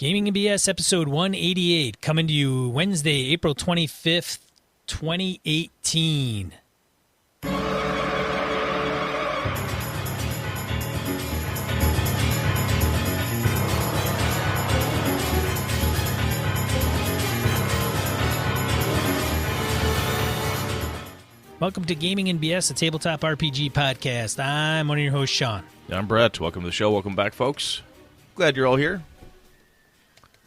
Gaming and BS episode 188 coming to you Wednesday, April 25th, 2018. Welcome to Gaming and BS, a tabletop RPG podcast. I'm one of your hosts, Sean. I'm Brett. Welcome to the show. Welcome back, folks. Glad you're all here.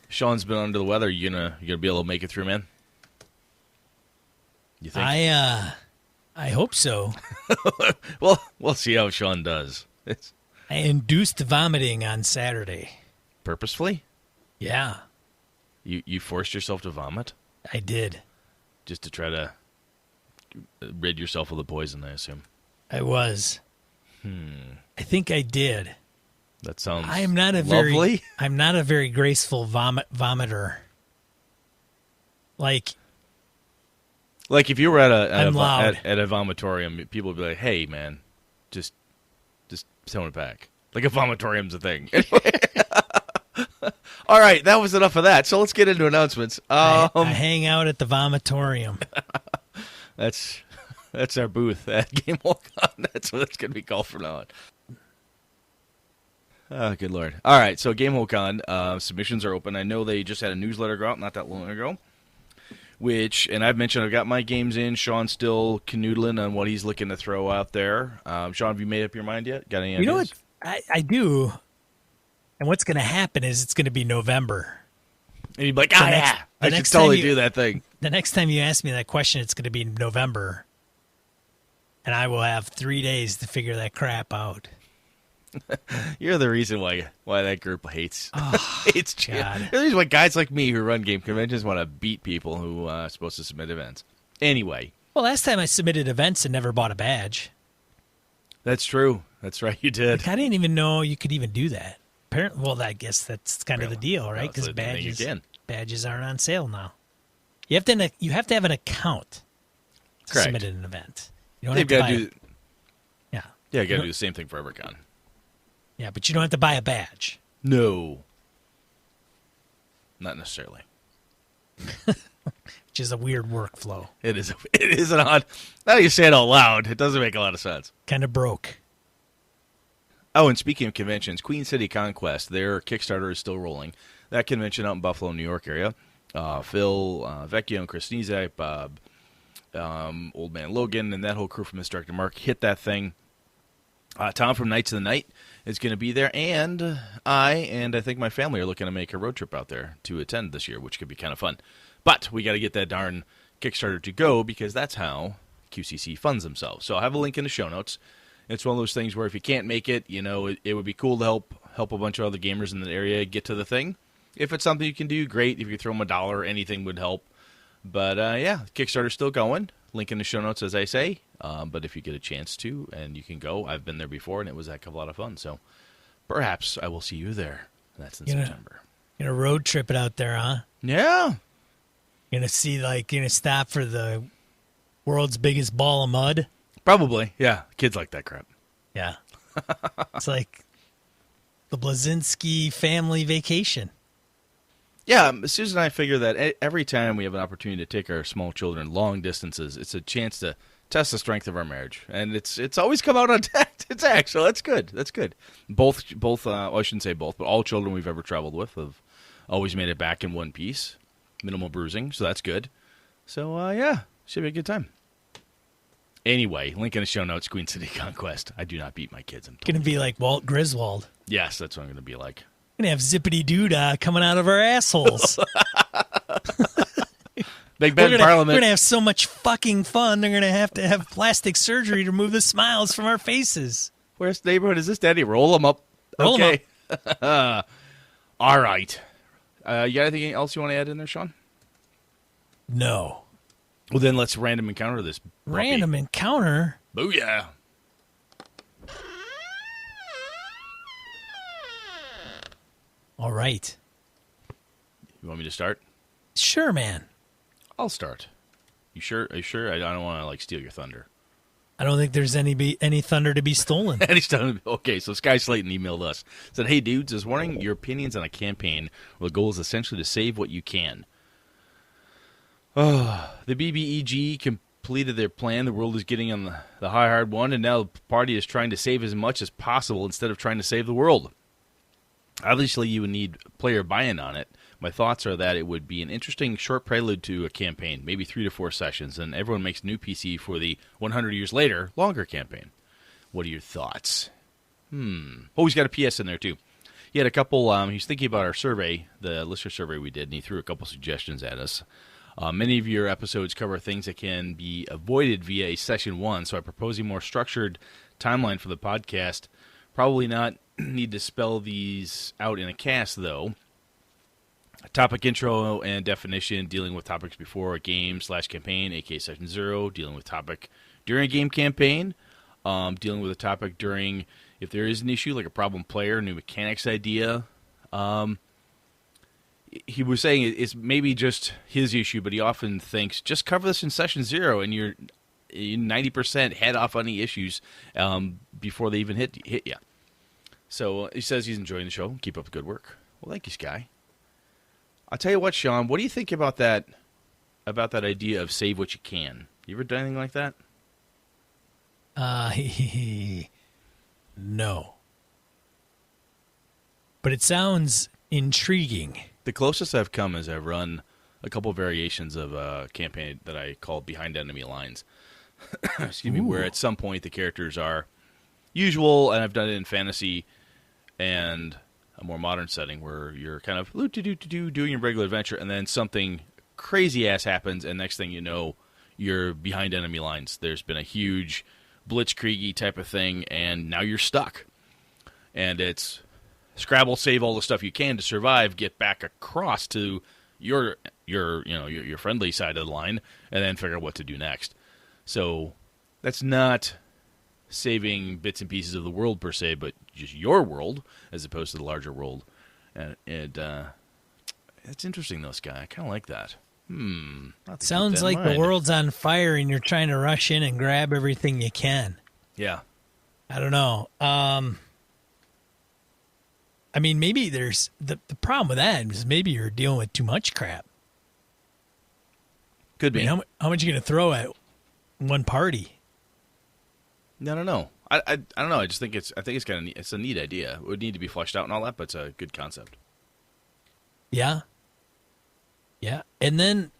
Sean's been under the weather. You gonna be able to make it through, man? You think? I hope so. Well, we'll see how Sean does. It's I induced vomiting on Saturday. purposefully? Yeah, You forced yourself to vomit I did. just to try to rid yourself of the poison, I assume. I was. I think I did. That sounds I am not a lovely. I'm not a very graceful vomiter. Like Like if you were at I'm loud. at a vomitorium, people would be like, "Hey, man, just tone it back." Like a vomitorium's a thing. All right, that was enough of that. So let's get into announcements. I hang out at the vomitorium. That's our booth at Game Holcon. That's what it's going to be called from now on. Oh, good Lord. All right, so Game Holcon, submissions are open. I know they just had a newsletter go out not that long ago, and I've mentioned I've got my games in. Sean's still canoodling on what he's looking to throw out there. Sean, have you made up your mind yet? Got any ideas? You know what? I do. And what's going to happen is it's going to be November. And you'd be like, The next- yeah, the I should next time totally you- do that thing. The next time you ask me that question, it's going to be November. And I will have 3 days to figure that crap out. You're the reason why that group hates hates God. You're the reason why guys like me who run game conventions want to beat people who are supposed to submit events. Anyway, Well, last time I submitted events and never bought a badge. that's true. That's right, you did. Like, I didn't even know you could even do that. Apparently, well, I guess that's kind of the deal, right? Because Well, so you can. badges aren't on sale now. You have to have an account to Correct. submit an event. You don't They've have to got buy to do. Yeah. Yeah, you got You to don't- do the same thing for EverCon. Yeah, but you don't have to buy a badge. No, not necessarily. Which is a weird workflow. It is. It is an odd. Now you say it out loud, it doesn't make a lot of sense. Kind of broke. Oh, and speaking of conventions, Queen City Conquest, their Kickstarter is still rolling. That convention out in Buffalo, New York area. Phil, Vecchio, and Chris Nizak, Bob, Old Man Logan, and that whole crew from Misdirected Mark hit that thing. Tom from Knights of the Night is going to be there, and I think my family are looking to make a road trip out there to attend this year, which could be kind of fun. But we got to get that darn Kickstarter to go because that's how QCC funds themselves. So I'll have a link in the show notes. It's one of those things where if you can't make it, it would be cool to help a bunch of other gamers in the area get to the thing. If it's something you can do, great. If you throw them $1, anything would help. But yeah, Kickstarter's still going. Link in the show notes, as I say. But if you get a chance to, and you can go, I've been there before, and it was a heck of a lot of fun. So perhaps I will see you there. That's in September. You're going to road trip it out there, huh? Yeah. You're going to see, you're going to stop for the world's biggest ball of mud? Probably. Yeah. Kids like that crap. Yeah. It's like the Blazinski family vacation. Yeah, Susan and I figure that every time we have an opportunity to take our small children long distances, it's a chance to test the strength of our marriage, and it's always come out on it's actually that's good. That's good. Both. I shouldn't say both, but all children we've ever traveled with have always made it back in one piece, minimal bruising, so that's good. So yeah, should be a good time. Anyway, link in the show notes. Queen City Conquest. I do not beat my kids. I'm Going to be like Walt Griswold. Yes, that's what I'm going to be like. Going to have zippity doodah coming out of our assholes. Big Ben We're Parliament. going to have so much fucking fun. They're going to have plastic surgery to remove the smiles from our faces. Where's neighborhood is this, Daddy? Roll them up. Roll 'em up. All right. You got anything else you want to add in there, Sean? No. Well, then let's random encounter this. puppy. Random encounter? Booyah. All right. You want me to start? Sure, man. I'll start. You sure? Are you sure? I don't want to steal your thunder. I don't think there's any thunder to be stolen. And he's done. Okay, so Sky Slayton emailed us. Said, "Hey dudes, this morning your opinions on a campaign where the goal is essentially to save what you can. The BBEG completed their plan. The world is getting on the high hard one, and now the party is trying to save as much as possible instead of trying to save the world. Obviously, you would need player buy-in on it. My thoughts are that it would be an interesting short prelude to a campaign, maybe 3 to 4 sessions, and everyone makes new PC for the 100 years later longer campaign. What are your thoughts?" Oh, he's got a PS in there too. He had a couple. He's thinking about our survey, the listener survey we did, and he threw a couple suggestions at us. Many of your episodes cover things that can be avoided via a session 1, so I propose a more structured timeline for the podcast. Probably not need to spell these out in a cast, though. A topic intro and definition, dealing with topics before a game/campaign, aka Session 0, dealing with topic during a game campaign, dealing with a topic during, if there is an issue, like a problem player, new mechanics idea. He was saying it's maybe just his issue, but he often thinks, just cover this in Session 0, and you're 90% head off on the issues before they even hit you. So he says he's enjoying the show. Keep up the good work. Well, thank you, Sky. I'll tell you what, Sean, what do you think about that idea of save what you can? You ever done anything like that? No. But it sounds intriguing. The closest I've come is I've run a couple variations of a campaign that I called Behind Enemy Lines. Excuse me, where at some point the characters are usual, and I've done it in fantasy and a more modern setting where you're kind of doing your regular adventure, and then something crazy ass happens, and next thing you know, you're behind enemy lines. There's been a huge blitzkrieg type of thing, and now you're stuck. And it's scrabble, save all the stuff you can to survive, get back across to your friendly side of the line, and then figure out what to do next. So that's not saving bits and pieces of the world per se, but just your world as opposed to the larger world. And it's interesting though, Sky. I kind of like that. Sounds like the world's on fire and you're trying to rush in and grab everything you can. Yeah. I don't know. I mean, maybe there's the problem with that is maybe you're dealing with too much crap. Could be. I mean, how much are you going to throw at one party? I don't know. I don't know. I just think it's a neat idea. It would need to be fleshed out and all that, but it's a good concept. Yeah. Yeah. And then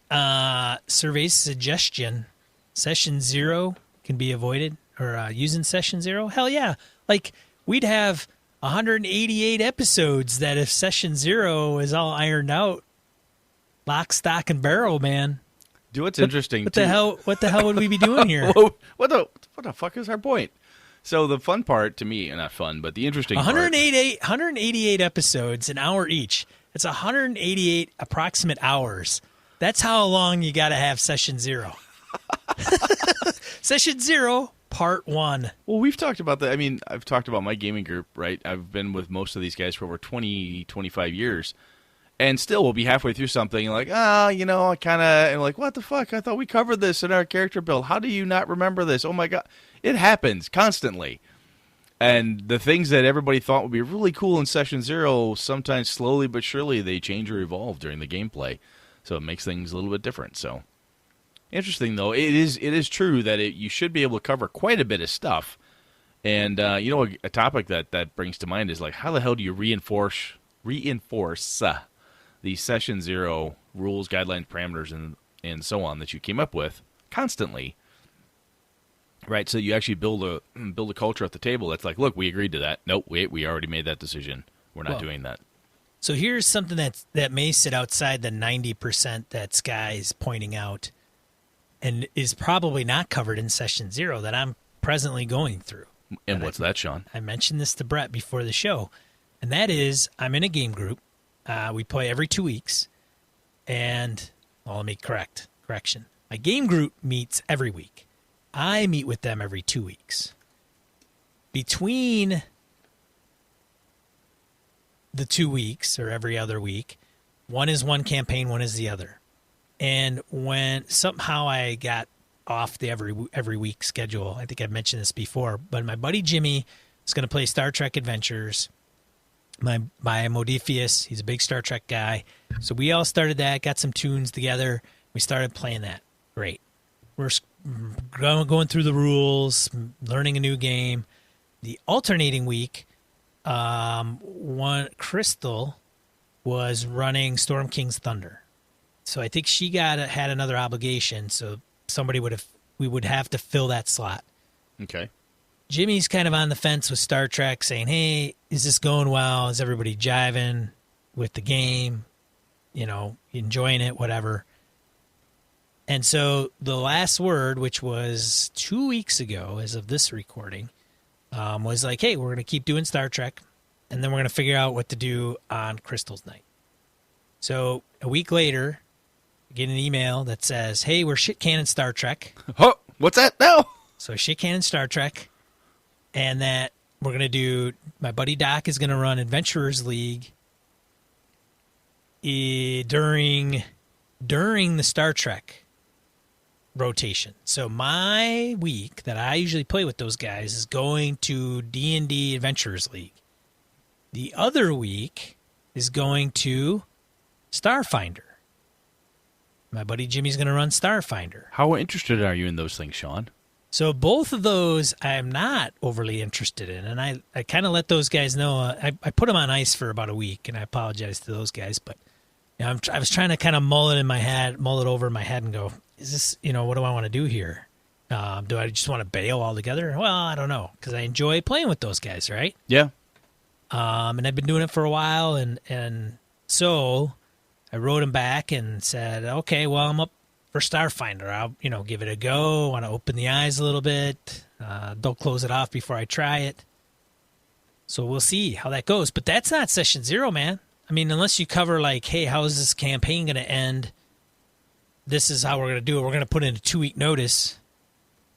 survey suggestion, Session 0 can be avoided, or using Session 0. Hell yeah. Like we'd have 188 episodes that if Session 0 is all ironed out, lock, stock, and barrel, man. Do what's interesting. What the hell would we be doing here? What the fuck is our point? So the fun part to me, and not fun, but the interesting 188 episodes, an hour each. It's 188 approximate hours. That's how long you got to have Session 0. Session 0, Part 1. Well, we've talked about that. I mean, I've talked about my gaming group, right? I've been with most of these guys for over 20, 25 years. And still, we'll be halfway through something and like, I kind of, and like, what the fuck? I thought we covered this in our character build. How do you not remember this? Oh my God. It happens constantly. And the things that everybody thought would be really cool in Session 0, sometimes slowly but surely they change or evolve during the gameplay. So it makes things a little bit different. So interesting, though. It is true that you should be able to cover quite a bit of stuff. And, a topic that brings to mind is like, how the hell do you reinforce the Session 0 rules, guidelines, parameters, and so on that you came up with constantly, right? So you actually build a culture at the table that's like, look, we agreed to that. Nope, wait, we already made that decision. We're not doing that. So here's something that may sit outside the 90% that Sky's pointing out and is probably not covered in Session 0 that I'm presently going through. And what's that, Sean? I mentioned this to Brett before the show, and that is I'm in a game group. We play every 2 weeks, and let me correction. My game group meets every week. I meet with them every 2 weeks. Between the 2 weeks, or every other week, one is one campaign, one is the other. And when somehow I got off the every week schedule. I think I've mentioned this before, but my buddy Jimmy is going to play Star Trek Adventures by Modiphius. He's a big Star Trek guy. So we all started that, got some tunes together. We started playing that. Great. We're going through the rules, learning a new game. The alternating week, Crystal was running Storm King's Thunder. So I think she had another obligation, so we would have to fill that slot. Okay. Jimmy's kind of on the fence with Star Trek, saying, hey, is this going well? Is everybody jiving with the game? Enjoying it, whatever. And so the last word, which was 2 weeks ago as of this recording, was like, hey, we're going to keep doing Star Trek, and then we're going to figure out what to do on Crystal's Night. So a week later, I get an email that says, hey, we're shit cannon Star Trek. Oh, what's that now? So shit cannon Star Trek, and that we're going to do, my buddy Doc is going to run Adventurers League during the Star Trek rotation. So my week that I usually play with those guys is going to D&D Adventurers League. The other week is going to Starfinder. My buddy Jimmy's going to run Starfinder. How interested are you in those things, Sean? So both of those I am not overly interested in, and I kind of let those guys know. I put them on ice for about a week, and I apologize to those guys. But I was trying to kind of mull it over in my head and go, is this, what do I want to do here? Do I just want to bail altogether? Well, I don't know, because I enjoy playing with those guys, right? Yeah. And I've been doing it for a while, and so I wrote him back and said, okay, well, I'm up for Starfinder. I'll, give it a go. Want to open the eyes a little bit. Don't close it off before I try it. So we'll see how that goes. But that's not session 0, man. I mean, unless you cover like, hey, how is this campaign going to end? This is how we're going to do it. We're going to put in a 2-week notice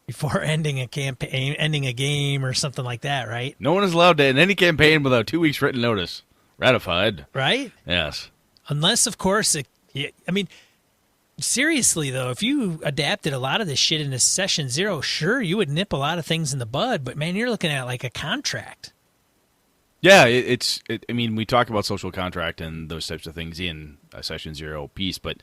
before ending a campaign, ending a game or something like that, right? No one is allowed to end any campaign without 2 weeks written notice. Ratified. Right? Yes. Unless, of course, seriously, though, if you adapted a lot of this shit into session 0, sure, you would nip a lot of things in the bud, but, man, you're looking at like a contract. Yeah, we talk about social contract and those types of things in a session 0 piece, but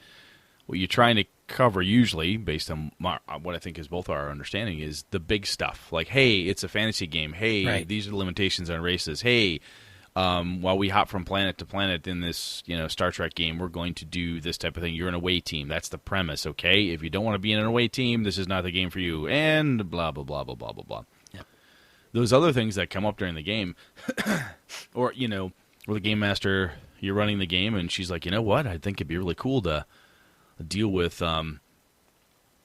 what you're trying to cover usually, based on what I think is both our understanding, is the big stuff. Like, hey, it's a fantasy game. Hey, right. These are the limitations on races. Hey, while we hop from planet to planet in this, Star Trek game, we're going to do this type of thing. You're an away team. That's the premise, okay? If you don't want to be in an away team, this is not the game for you. And blah, blah, blah, blah, blah, blah, blah. Yeah. Those other things that come up during the game, or, where the game master, you're running the game, and she's like, you know what? I think it'd be really cool to deal with,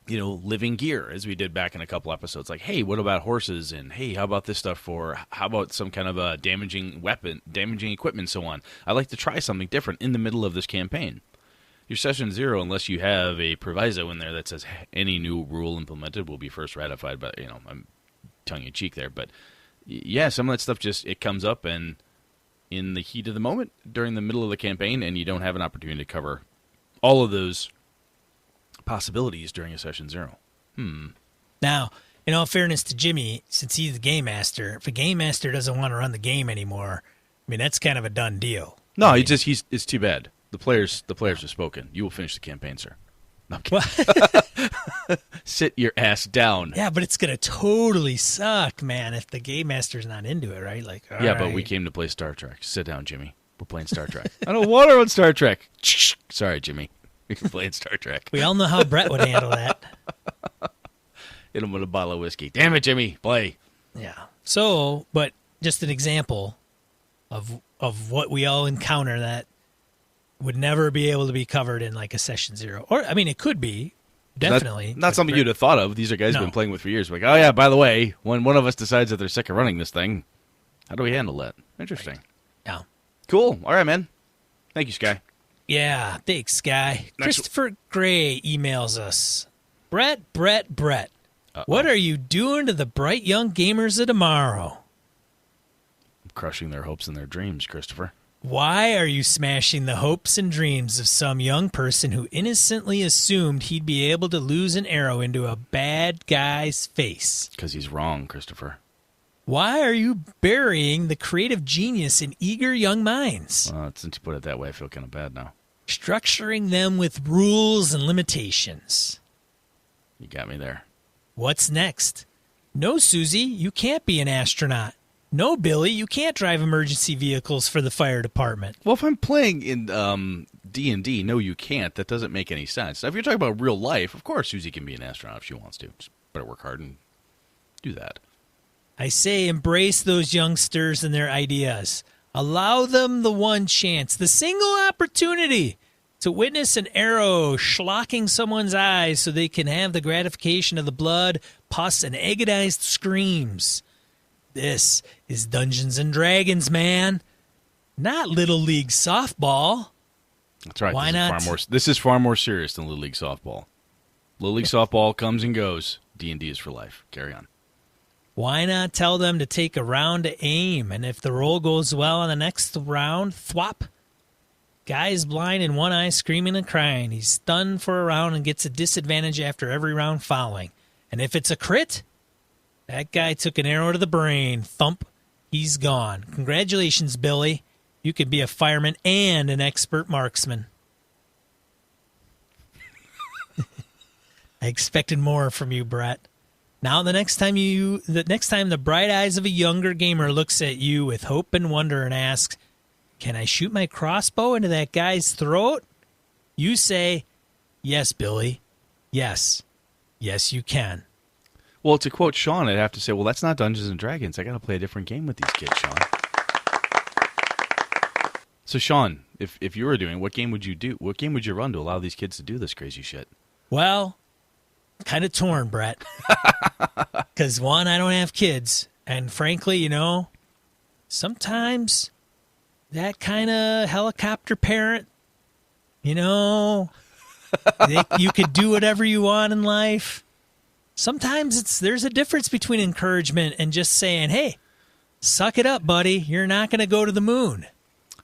living gear, as we did back in a couple episodes. Like, hey, what about horses? And, hey, how about this stuff how about some kind of a damaging equipment and so on? I'd like to try something different in the middle of this campaign. Your session 0, unless you have a proviso in there that says any new rule implemented will be first ratified by, I'm tongue-in-cheek there. But, yeah, some of that stuff it comes up and in the heat of the moment during the middle of the campaign, and you don't have an opportunity to cover all of those possibilities during a session 0. Now, in all fairness to Jimmy, since he's the game master, if a game master doesn't want to run the game anymore, that's kind of a done deal. No, it's too bad. The players have spoken. You will finish the campaign, sir. No, I'm kidding. Sit your ass down. Yeah, but it's gonna totally suck, man, if the game master's not into it, right? Like, yeah, but we came to play Star Trek. Sit down, Jimmy. We're playing Star Trek. I don't want to run Star Trek. Sorry, Jimmy. We're playing Star Trek. We all know how Brett would handle that. Hit him with a bottle of whiskey. Damn it, Jimmy. Play. Yeah. So, but just an example of what we all encounter that would never be able to be covered in like a session 0. Or, it could be. Definitely. Not something you'd have thought of. These are guys who've been playing with for years. Like, oh, yeah, by the way, when one of us decides that they're sick of running this thing, how do we handle that? Interesting. Right. Yeah. Cool. All right, man. Thank you, Sky. Yeah, thanks, Sky. Christopher Gray emails us. Brett. Uh-oh. What are you doing to the bright young gamers of tomorrow? I'm crushing their hopes and their dreams, Christopher. Why are you smashing the hopes and dreams of some young person who innocently assumed he'd be able to lose an arrow into a bad guy's face? Because he's wrong, Christopher. Why are you burying the creative genius in eager young minds? Well, since you put it that way, I feel kind of bad now. Structuring them with rules and limitations. You got me there. What's next? No, Susie, you can't be an astronaut. No, Billy, you can't drive emergency vehicles for the fire department. Well, if I'm playing in D&D, no, you can't. That doesn't make any sense. Now, if you're talking about real life, of course Susie can be an astronaut if she wants to. Just better work hard and do that. I say embrace those youngsters and their ideas. Allow them the one chance, the single opportunity to witness an arrow schlocking someone's eyes so they can have the gratification of the blood, pus, and agonized screams. This is Dungeons and Dragons, man. Not Little League softball. That's right. Why not? This is far more serious than Little League softball. Little League softball comes and goes. D&D is for life. Carry on. Why not tell them to take a round to aim, and if the roll goes well on the next round, thwop. Guy is blind in one eye, screaming and crying. He's stunned for a round and gets a disadvantage after every round following. And if it's a crit, that guy took an arrow to the brain. Thump. He's gone. Congratulations, Billy. You could be a fireman and an expert marksman. I expected more from you, Brett. Now, the next time the bright eyes of a younger gamer looks at you with hope and wonder and asks, "Can I shoot my crossbow into that guy's throat?" you say, "Yes, Billy. Yes. Yes, you can." Well, to quote Sean, I'd have to say, well, that's not Dungeons and Dragons. I got to play a different game with these kids, Sean. So, Sean, if you were doing, what game would you do? What game would you run to allow these kids to do this crazy shit? Well, kind of torn, Brett. Because, one, I don't have kids. And frankly, sometimes that kind of helicopter parent, you could do whatever you want in life. Sometimes there's a difference between encouragement and just saying, "Hey, suck it up, buddy. You're not going to go to the moon."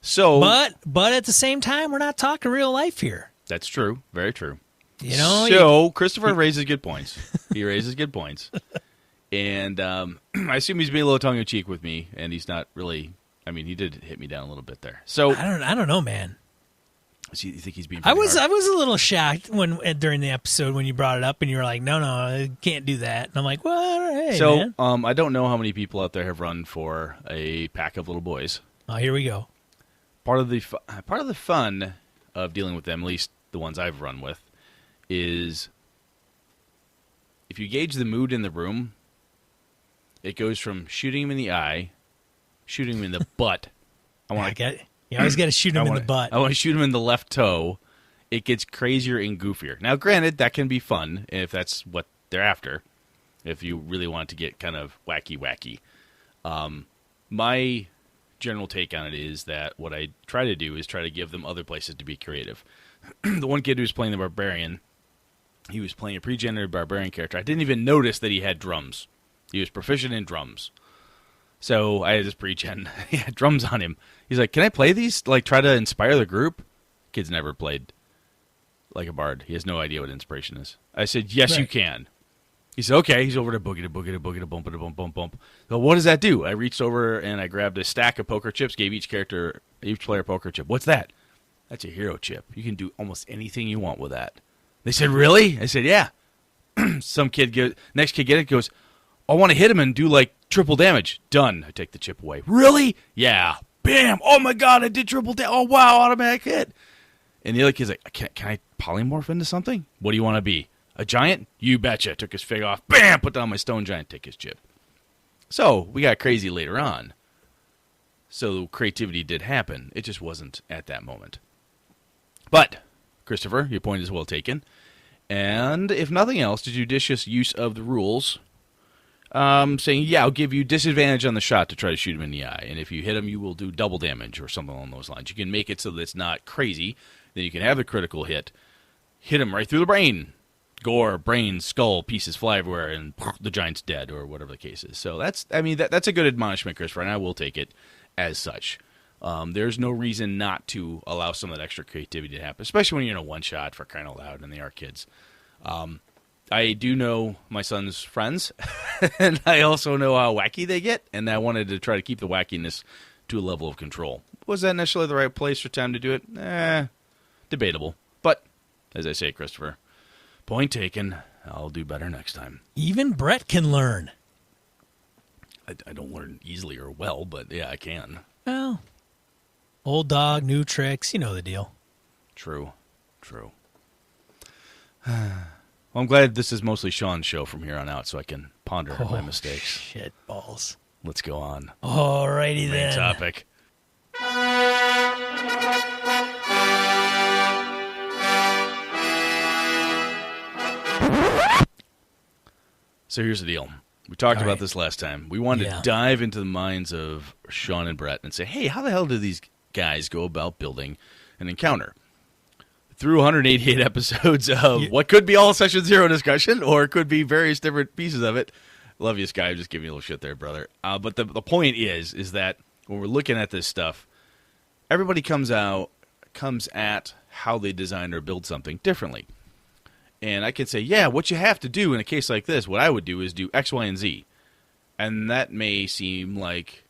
So, but at the same time, we're not talking real life here. That's true. Very true. So Christopher raises good points. He raises good points, and I assume he's being a little tongue in cheek with me, and he's not really. I mean, he did hit me down a little bit there. So I don't know, man. You think he's being? I was a little shocked during the episode when you brought it up and you were like, "No, I can't do that." And I'm like, "Well, hey, man." I don't know how many people out there have run for a pack of little boys. Oh, here we go. Part of the fun of dealing with them, at least the ones I've run with, is if you gauge the mood in the room, it goes from shooting him in the eye, shooting him in the butt. You always got to shoot him in the butt. I want to shoot him in the left toe. It gets crazier and goofier. Now, granted, that can be fun if that's what they're after, if you really want to get kind of wacky. My general take on it is that what I try to do is try to give them other places to be creative. The one kid who was playing the barbarian, he was playing a pre-generated barbarian character. I didn't even notice that he had drums. He was proficient in drums. So I had this pre-gen. He had drums on him. He's like, "Can I play these? Like, try to inspire the group?" Kid's never played like a bard. He has no idea what inspiration is. I said, "Yes, right. You can." He said, "Okay." He's over to boogie to boogie to boogie to bump to bump bump bump. So what does that do? I reached over and I grabbed a stack of poker chips, gave each player a poker chip. "What's that?" "That's a hero chip. You can do almost anything you want with that." They said, "Really?" I said, "Yeah." Next kid get it, goes, "I want to hit him and do like triple damage." "Done." I take the chip away. "Really?" "Yeah." Bam! "Oh my god, I did triple damage. Oh wow, automatic hit." And the other kid's like, can I polymorph into something? "What do you want to be? A giant?" "You betcha." Took his fig off. Bam! Put down my stone giant. Take his chip. So we got crazy later on. So creativity did happen. It just wasn't at that moment. But, Christopher, your point is well taken. And if nothing else, the judicious use of the rules, saying, "Yeah, I'll give you disadvantage on the shot to try to shoot him in the eye. And if you hit him, you will do double damage," or something along those lines. You can make it so that it's not crazy. Then you can have the critical hit. Hit him right through the brain. Gore, brain, skull, pieces fly everywhere, and the giant's dead, or whatever the case is. So that's a good admonishment, Christopher, and I will take it as such. There's no reason not to allow some of that extra creativity to happen, especially when you're in a one-shot, for crying out loud, and they are kids. I do know my son's friends, and I also know how wacky they get, and I wanted to try to keep the wackiness to a level of control. Was that necessarily the right place or time to do it? Debatable. But, as I say, Christopher, point taken. I'll do better next time. Even Brett can learn. I don't learn easily or well, but yeah, I can. Well, old dog, new tricks. You know the deal. True. Well, I'm glad this is mostly Sean's show from here on out, so I can ponder my mistakes. Shit balls. Let's go on. Alrighty then. Main topic. So here's the deal. We talked about this last time. We wanted to dive into the minds of Sean and Brett and say, hey, how the hell do these guys go about building an encounter? Through 188 episodes of what could be all Session Zero discussion, or it could be various different pieces of it. Love you, Sky. I'm just giving you a little shit there, brother. But the point is that when we're looking at this stuff, everybody comes at how they design or build something differently. And I can say, yeah, what you have to do in a case like this, what I would do is do X, Y, and Z. And that may seem like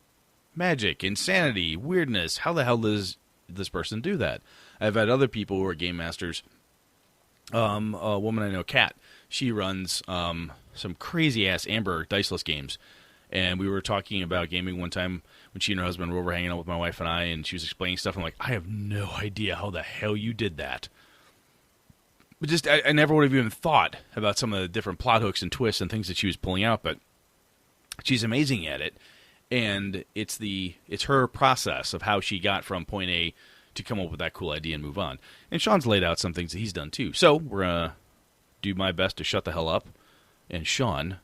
magic, insanity, weirdness. How the hell does this person do that? I've had other people who are game masters. A woman I know, Kat, she runs some crazy-ass Amber diceless games. And we were talking about gaming one time when she and her husband were over hanging out with my wife and I, and she was explaining stuff. I'm like, I have no idea how the hell you did that. But just, I never would have even thought about some of the different plot hooks and twists and things that she was pulling out, but she's amazing at it. And it's her process of how she got from point A to come up with that cool idea and move on. And Sean's laid out some things that he's done too. So we're going to do my best to shut the hell up. And Sean,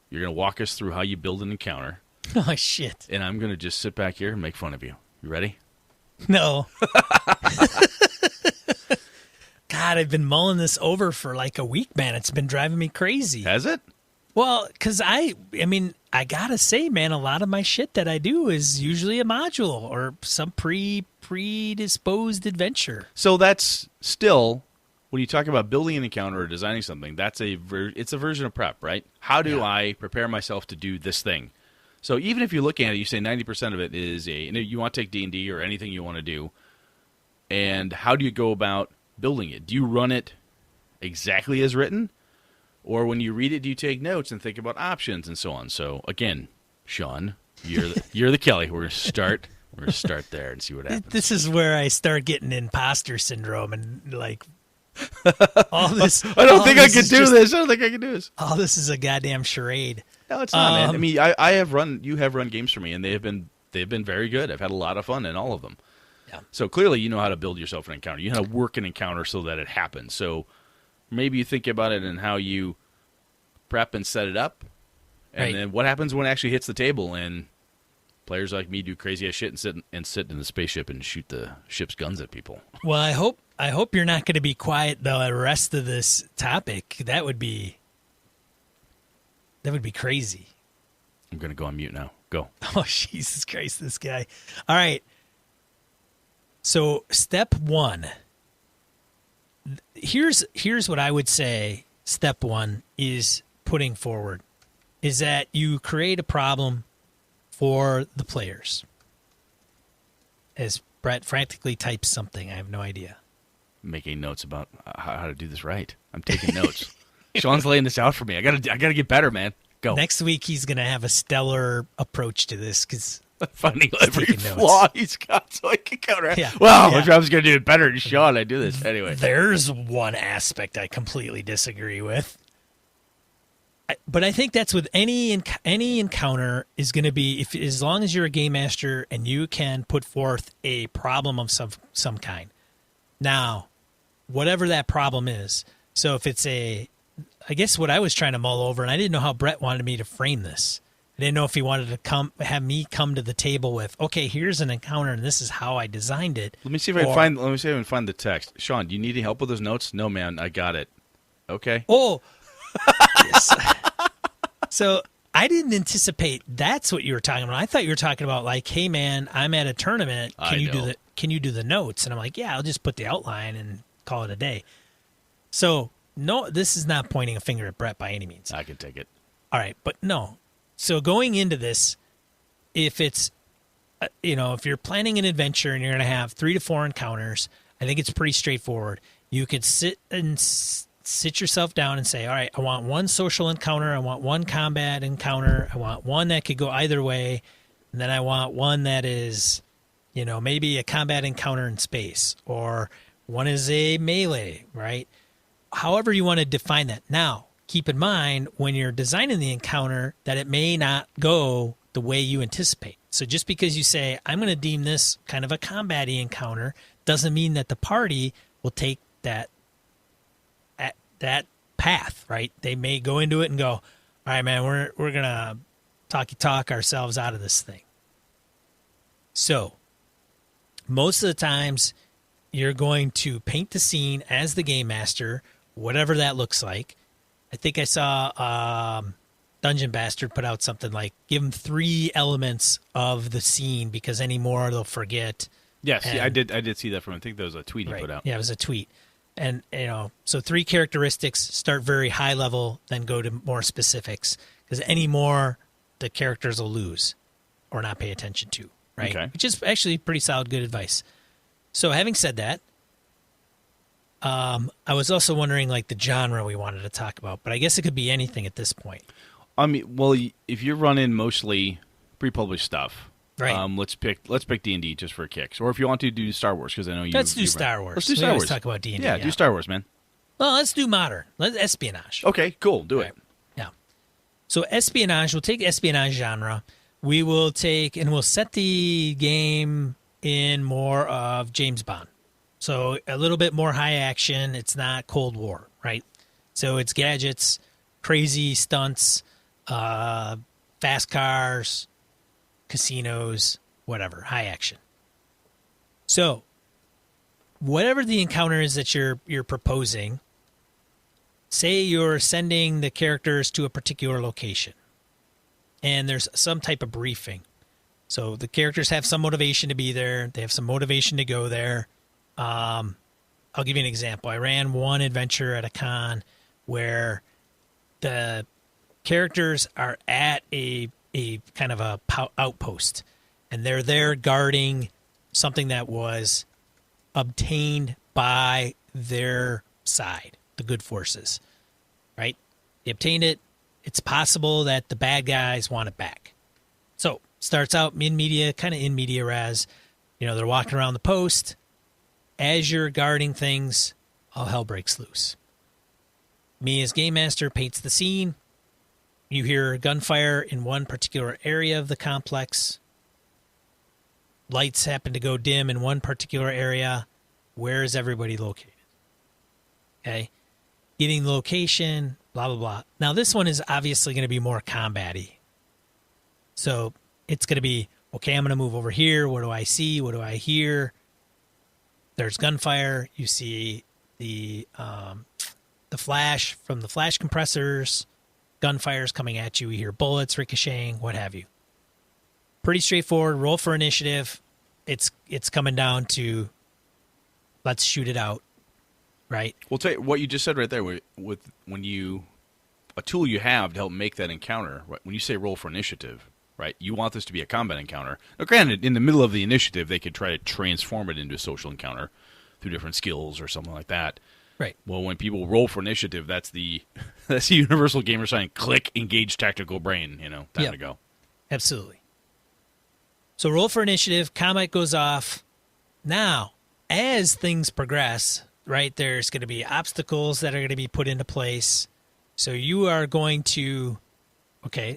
you're going to walk us through how you build an encounter. Oh, shit. And I'm going to just sit back here and make fun of you. You ready? No. God, I've been mulling this over for like a week, man. It's been driving me crazy. Has it? Well, because I got to say, man, a lot of my shit that I do is usually a module or some predisposed adventure. So that's still, when you talk about building an encounter or designing something, it's a version of prep, right? How do I prepare myself to do this thing? So even if you're looking at it, you say 90% of it is you want to take D&D or anything you want to do, and how do you go about building it? Do you run it exactly as written? Or when you read it, do you take notes and think about options and so on? So again, Sean, you're the Kelly. We're gonna start there and see what happens. This is where I start getting imposter syndrome and like all this. I don't think I can do this. All this is a goddamn charade. No, it's not, man. I mean, you have run games for me, and they've been very good. I've had a lot of fun in all of them. Yeah. So clearly, you know how to build yourself an encounter. You know how to work an encounter so that it happens. So maybe you think about it and how you prep and set it up, and then what happens when it actually hits the table and players like me do crazy ass shit and sit in the spaceship and shoot the ship's guns at people. Well, I hope you're not going to be quiet the rest of this topic. That would be crazy. I'm going to go on mute now. Go. Oh, Jesus Christ, this guy. All right. So step one. Here's what I would say. Step one is putting forward is that you create a problem for the players. As Brett frantically types something, I have no idea. Making notes about how to do this right. I'm taking notes. Sean's laying this out for me. I gotta get better, man. Go. Next week he's gonna have a stellar approach to this because finding every flaw he's got so I can counteract. Yeah. Well, I was going to do it better than Sean. I do this anyway. There's one aspect I completely disagree with. But I think that's with any encounter is going to be as long as you're a game master and you can put forth a problem of some kind. Now, whatever that problem is. So if it's I guess what I was trying to mull over, and I didn't know how Brett wanted me to frame this. I didn't know if he wanted to have me come to the table with, okay, here's an encounter and this is how I designed it. Let me see if I can find the text. Sean, do you need any help with those notes? No, man, I got it. Okay. Oh. Yes. So I didn't anticipate that's what you were talking about. I thought you were talking about like, hey man, I'm at a tournament. Can you do the notes? And I'm like, yeah, I'll just put the outline and call it a day. So no, this is not pointing a finger at Brett by any means. I can take it. All right, but no. So going into this, if it's, if you're planning an adventure and you're going to have 3 to 4 encounters, I think it's pretty straightforward. You could sit yourself down and say, all right, I want one social encounter. I want one combat encounter. I want one that could go either way. And then I want one that is, maybe a combat encounter in space, or one is a melee, right? However you want to define that. Now, keep in mind when you're designing the encounter that it may not go the way you anticipate. So just because you say, I'm going to deem this kind of a combat-y encounter, doesn't mean that the party will take that path, right? They may go into it and go, all right, man, we're going to talk ourselves out of this thing. So most of the times you're going to paint the scene as the game master, whatever that looks like. I think I saw Dungeon Bastard put out something like, give them 3 elements of the scene because any more they'll forget. Yes, I did see that from, I think there was a tweet he put out. Yeah, it was a tweet. And, so 3 characteristics, start very high level, then go to more specifics, because any more the characters will lose or not pay attention to, right? Okay. Which is actually pretty solid, good advice. So having said that, I was also wondering like the genre we wanted to talk about, but I guess it could be anything at this point. I mean, well, if you're running mostly pre-published stuff, right? Let's pick D&D just for kicks, or if you want to do Star Wars, because I know you. Let's do Star Wars. Let's do Star Wars. Talk about D&D. Yeah, do Star Wars, man. Well, let's do modern. Let's espionage. Okay, cool. Do it. Yeah. So espionage. We'll take espionage genre. We will take and we'll set the game in more of James Bond. So a little bit more high action. It's not Cold War, right? So it's gadgets, crazy stunts, fast cars, casinos, whatever, high action. So whatever the encounter is that you're proposing, say you're sending the characters to a particular location and there's some type of briefing. So the characters have some motivation to be there. They have some motivation to go there. I'll give you an example. I ran one adventure at a con where the characters are at a kind of a outpost, and they're there guarding something that was obtained by their side, the good forces, right? They obtained it. It's possible that the bad guys want it back. So starts out kind of in media res. They're walking around the post. As you're guarding things, all hell breaks loose. Me as game master paints the scene. You hear gunfire in one particular area of the complex. Lights happen to go dim in one particular area. Where is everybody located? Okay. Getting the location, blah, blah, blah. Now, this one is obviously going to be more combat-y. So it's going to be, okay, I'm going to move over here. What do I see? What do I hear? There's gunfire. You see the flash from the flash compressors. Gunfire's coming at you. You hear bullets ricocheting, what have you. Pretty straightforward. Roll for initiative. It's coming down to let's shoot it out, right? Well, tell you what you just said right there with a tool you have to help make that encounter. Right? When you say roll for initiative, right? You want this to be a combat encounter. Now, granted, in the middle of the initiative, they could try to transform it into a social encounter through different skills or something like that. Right. Well, when people roll for initiative, that's the universal gamer sign. Click, engage tactical brain. Time to go. Absolutely. So roll for initiative. Combat goes off. Now, as things progress, right, there's going to be obstacles that are going to be put into place. So you are going to,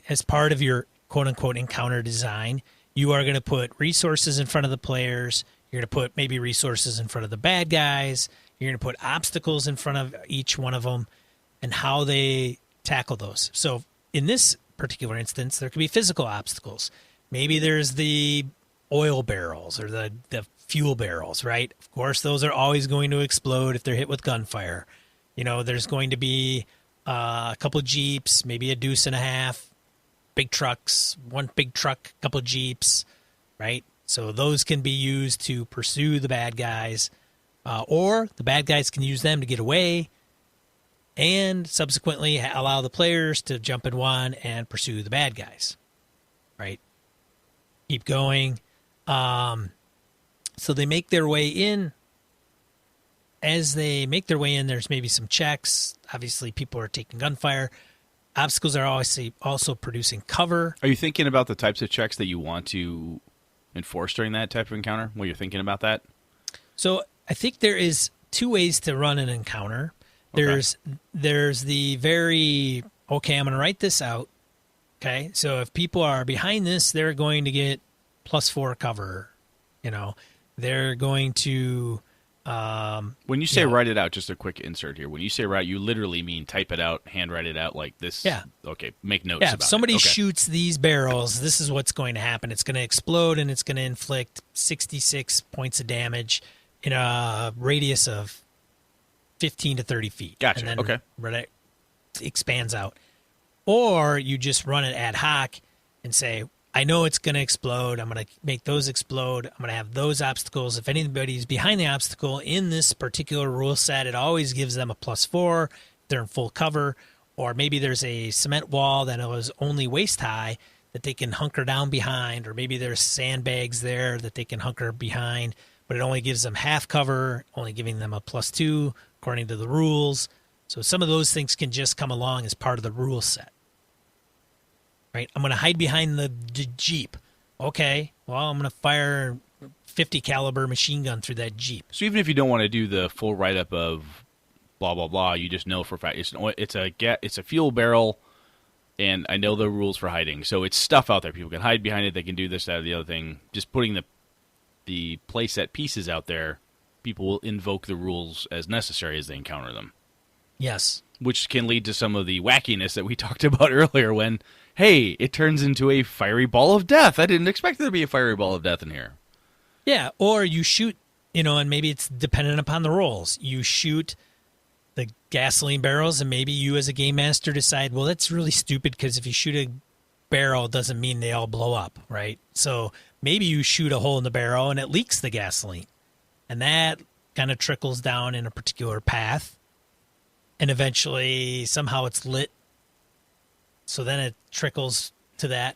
as part of your quote-unquote encounter design, you are going to put resources in front of the players. You're going to put maybe resources in front of the bad guys. You're going to put obstacles in front of each one of them and how they tackle those. So in this particular instance, there could be physical obstacles. Maybe there's the oil barrels or the fuel barrels, right? Of course, those are always going to explode if they're hit with gunfire. There's going to be a couple of Jeeps, maybe a deuce and a half, big trucks, one big truck, a couple of Jeeps, right? So those can be used to pursue the bad guys, or the bad guys can use them to get away and subsequently allow the players to jump in one and pursue the bad guys, right? Keep going. So they make their way in. As they make their way in, there's maybe some checks. Obviously, people are taking gunfire. Obstacles are also producing cover. Are you thinking about the types of checks that you want to enforce during that type of encounter when you're thinking about that? So I think there is two ways to run an encounter. There's the very, okay, I'm going to write this out. Okay, so if people are behind this, they're going to get +4 cover. You know, they're going to... when you say write it out, just a quick insert here. When you say write, you literally mean type it out, handwrite it out like this? Yeah. Okay, make notes yeah, about it. If somebody Okay. shoots these barrels, this is what's going to happen. It's going to explode, and it's going to inflict 66 points of damage in a radius of 15 to 30 feet. Gotcha, And then okay. It expands out. Or you just run it ad hoc and say, I know it's going to explode. I'm going to make those explode. I'm going to have those obstacles. If anybody's behind the obstacle in this particular rule set, it always gives them a +4. They're in full cover. Or maybe there's a cement wall that is only waist high that they can hunker down behind. Or maybe there's sandbags there that they can hunker behind, but it only gives them half cover, only giving them a +2 according to the rules. So some of those things can just come along as part of the rule set. Right? I'm going to hide behind the Jeep. Okay, well, I'm going to fire 50 caliber machine gun through that Jeep. So even if you don't want to do the full write-up of blah, blah, blah, you just know for a fact it's a fuel barrel, and I know the rules for hiding. So it's stuff out there. People can hide behind it. They can do this, that, or the other thing. Just putting the playset pieces out there, people will invoke the rules as necessary as they encounter them. Yes. Which can lead to some of the wackiness that we talked about earlier when, hey, it turns into a fiery ball of death. I didn't expect there to be a fiery ball of death in here. Yeah, or you shoot, and maybe it's dependent upon the rolls. You shoot the gasoline barrels, and maybe you as a game master decide, well, that's really stupid because if you shoot a barrel, it doesn't mean they all blow up, right? So maybe you shoot a hole in the barrel and it leaks the gasoline. And that kind of trickles down in a particular path. And eventually, somehow it's lit. So then it trickles to that.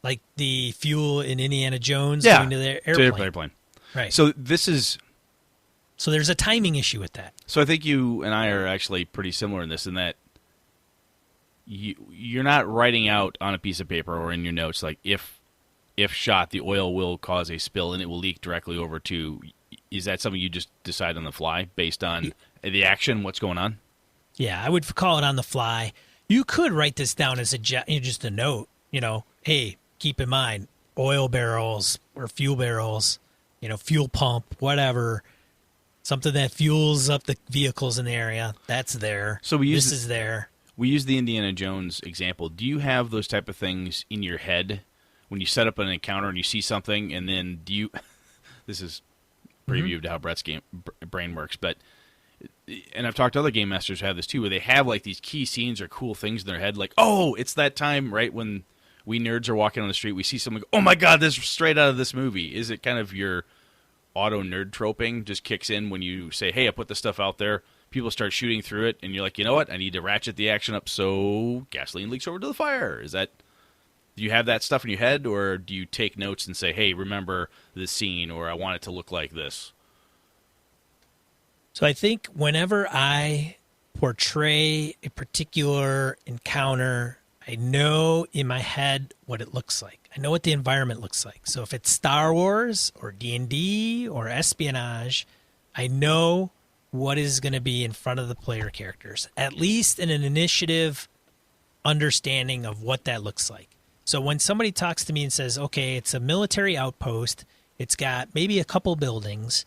Like the fuel in Indiana Jones going to their airplane. To their airplane. Right. So this is... So there's a timing issue with that. So I think you and I are actually pretty similar in this, in that you're not writing out on a piece of paper or in your notes, like, if shot, the oil will cause a spill and it will leak directly over to... Is that something you just decide on the fly based on the action, what's going on? Yeah, I would call it on the fly. You could write this down as just a note, hey, keep in mind, oil barrels or fuel barrels, fuel pump, whatever, something that fuels up the vehicles in the area, that's there. So this is there. We use the Indiana Jones example. Do you have those type of things in your head when you set up an encounter and you see something, and then do you... This is preview to how Brett's brain works, but... And I've talked to other game masters who have this too, where they have like these key scenes or cool things in their head, like, oh, it's that time, right, when we nerds are walking on the street, we see someone go, oh my god, this is straight out of this movie. Is it kind of your auto nerd troping just kicks in when you say, hey, I put this stuff out there, people start shooting through it, and you're like, you know what, I need to ratchet the action up so gasoline leaks over to the fire. Do you have that stuff in your head, or do you take notes and say, hey, remember this scene, or I want it to look like this? So I think whenever I portray a particular encounter, I know in my head what it looks like. I know what the environment looks like. So if it's Star Wars or D&D or espionage, I know what is going to be in front of the player characters, at least in an initiative understanding of what that looks like. So when somebody talks to me and says, okay, it's a military outpost, it's got maybe a couple buildings,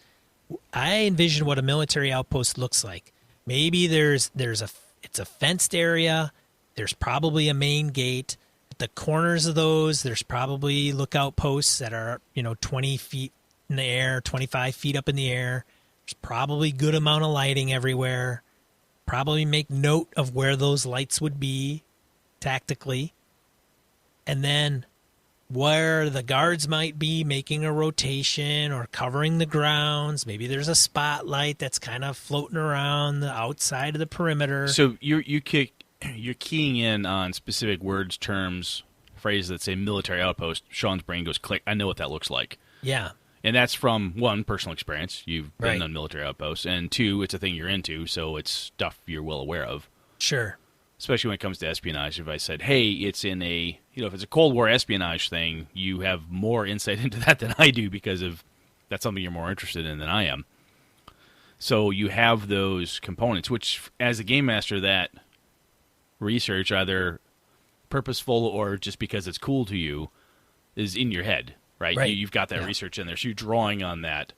I envision what a military outpost looks like. Maybe it's a fenced area. There's probably a main gate. At the corners of those, there's probably lookout posts that are, 20 feet in the air, 25 feet up in the air. There's probably good amount of lighting everywhere. Probably make note of where those lights would be. tactically, and then where the guards might be making a rotation or covering the grounds. Maybe there's a spotlight that's kind of floating around the outside of the perimeter. So you're keying in on specific words, terms, phrases that say military outpost. Sean's brain goes click. I know what that looks like. Yeah. And that's from, one, personal experience. You've been Right. on military outposts. And two, it's a thing you're into, so it's stuff you're well aware of. Sure. Especially when it comes to espionage. If I said, hey, it's in a, if it's a Cold War espionage thing, you have more insight into that than I do because of that's something you're more interested in than I am. So you have those components, which, as a game master, that research, either purposeful or just because it's cool to you, is in your head, right? Right. You've got that Yeah. research in there, so you're drawing on that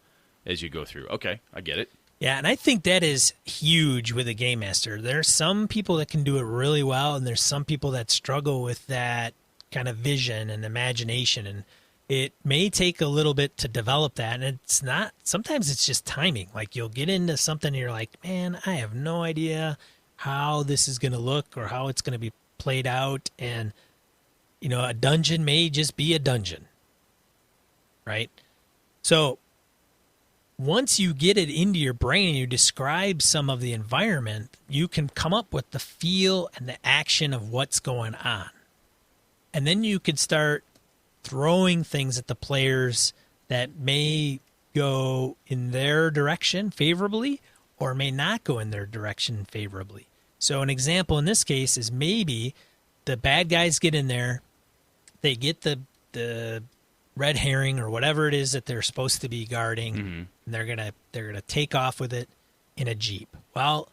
as you go through. Okay, I get it. Yeah, and I think that is huge with a game master. There's some people that can do it really well, and there's some people that struggle with that kind of vision and imagination, and it may take a little bit to develop that. And it's not, sometimes it's just timing. Like you'll get into something and you're like, man, I have no idea how this is going to look or how it's going to be played out. And, a dungeon may just be a dungeon, right? So once you get it into your brain and you describe some of the environment, you can come up with the feel and the action of what's going on. And then you could start throwing things at the players that may go in their direction favorably or may not go in their direction favorably. So an example in this case is maybe the bad guys get in there, they get the red herring or whatever it is that they're supposed to be guarding, and they're gonna take off with it in a Jeep. Well,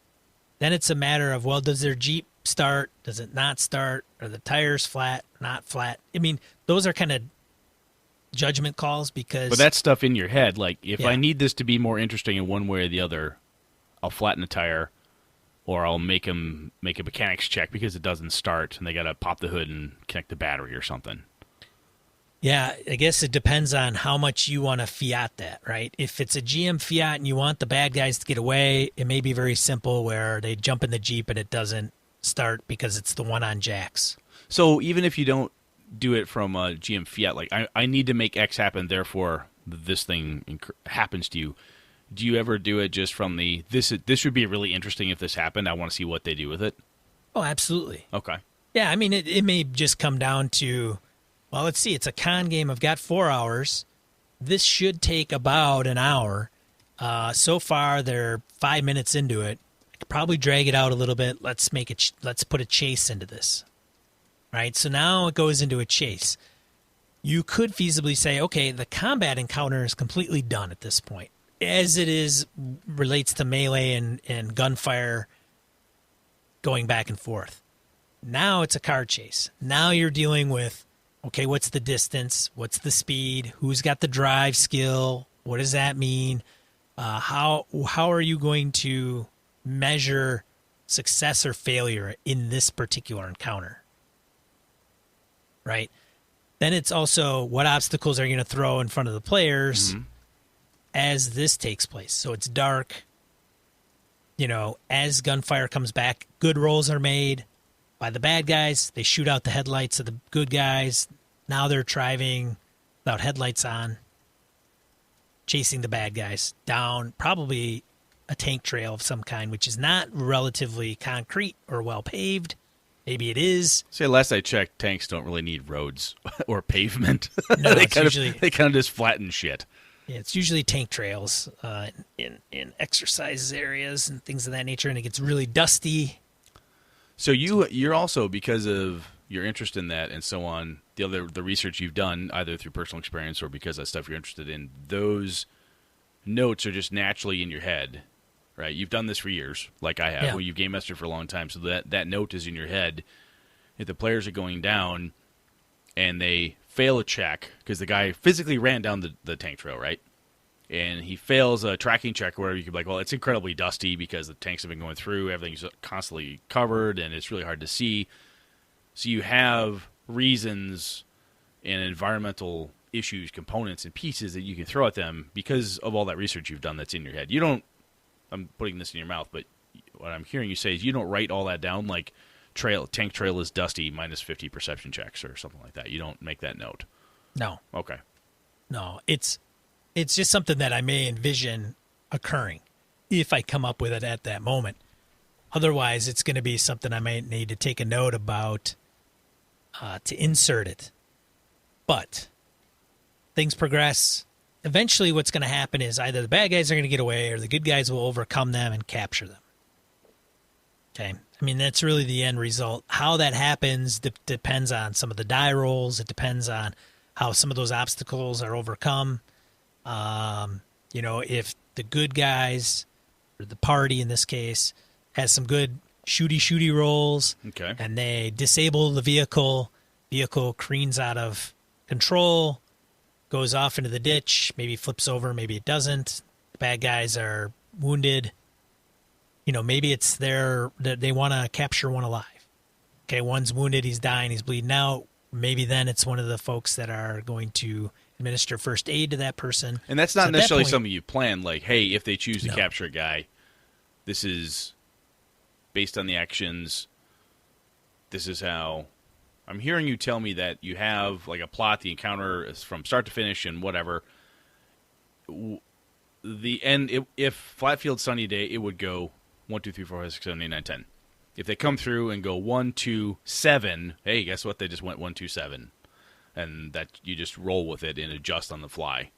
then it's a matter of, well, does their Jeep start? Does it not start? Are the tires flat? Not flat? I mean, those are kind of judgment calls because. But that's stuff in your head. Like, if Yeah. I need this to be more interesting in one way or the other, I'll flatten the tire, or I'll make them make a mechanics check because it doesn't start, and they got to pop the hood and connect the battery or something. Yeah, I guess it depends on how much you want to fiat that, right? If it's a GM fiat and you want the bad guys to get away, it may be very simple where they jump in the Jeep and it doesn't start because it's the one on jacks. So even if you don't do it from a GM fiat, like I need to make X happen, therefore this thing happens to you. Do you ever do it just from the this would be really interesting if this happened? I want to see what they do with it. Oh, absolutely. Okay. Yeah, I mean, it may just come down to, well, let's see, it's a con game. I've got 4 hours. This should take about an hour. So far, they're 5 minutes into it. I could probably drag it out a little bit. Let's put a chase into this. Right? So now it goes into a chase. You could feasibly say, okay, the combat encounter is completely done at this point. As it is relates to melee and gunfire going back and forth. Now it's a car chase. Now you're dealing with, okay, what's the distance? What's the speed? Who's got the drive skill? What does that mean? How are you going to measure success or failure in this particular encounter? Right? Then it's also what obstacles are you going to throw in front of the players as this takes place. So it's dark. As gunfire comes back, good rolls are made by the bad guys. They shoot out the headlights of the good guys. Now they're driving without headlights on, chasing the bad guys down probably a tank trail of some kind, which is not relatively concrete or well paved. Maybe it is. Say, last I checked, tanks don't really need roads or pavement. No, they it's kind usually of just flatten shit. Yeah, it's usually tank trails in exercise areas and things of that nature, and it gets really dusty. So you're also, because of your interest in that and so on, the research you've done either through personal experience or because of stuff you're interested in, those notes are just naturally in your head, right? You've done this for years, like I have. Yeah. Well, you've game mastered for a long time, so that note is in your head. If the players are going down and they fail a check, because the guy physically ran down the tank trail, right? And he fails a tracking check where you could be like, well, it's incredibly dusty because the tanks have been going through, everything's constantly covered, and it's really hard to see. So you have reasons and environmental issues, components, and pieces that you can throw at them because of all that research you've done that's in your head. You don't, I'm putting this in your mouth, but what I'm hearing you say is you don't write all that down like tank trail is dusty, minus 50 perception checks or something like that. You don't make that note. No. Okay. No, it's just something that I may envision occurring if I come up with it at that moment. Otherwise, it's going to be something I might need to take a note about to insert it. But things progress. Eventually, what's going to happen is either the bad guys are going to get away or the good guys will overcome them and capture them. Okay? I mean, that's really the end result. How that happens depends on some of the die rolls. It depends on how some of those obstacles are overcome. If the good guys, or the party in this case, has some good shooty rolls, Okay. and they disable the vehicle careens out of control, goes off into the ditch, maybe flips over, maybe it doesn't. The bad guys are wounded. Maybe it's that they want to capture one alive. Okay, one's wounded, he's dying, he's bleeding out. Maybe then it's one of the folks that are going to administer first aid to that person. And that's not necessarily something you plan, like, hey, if they choose to capture a guy, this is based on the actions. This is how. I'm hearing you tell me that you have like a plot, the encounter is from start to finish and whatever. The end, if Flatfield Sunny Day, it would go 1, 2, 3, 4, 5, 6, 7, 8, 9, 10. If they come through and go 1, 2, 7, hey, guess what? They just went 1, 2, 7. And that you just roll with it and adjust on the fly.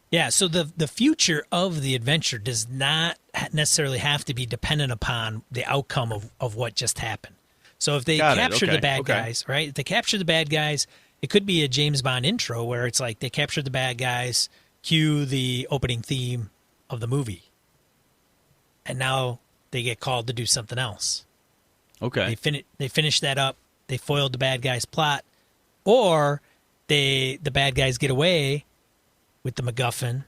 Yeah, so the future of the adventure does not necessarily have to be dependent upon the outcome of what just happened. So if they capture the bad guys, right? If they capture the bad guys, it could be a James Bond intro where it's like they capture the bad guys, cue the opening theme of the movie. And now they get called to do something else. Okay. They finish that up. They foiled the bad guy's plot. Or the bad guys get away with the MacGuffin,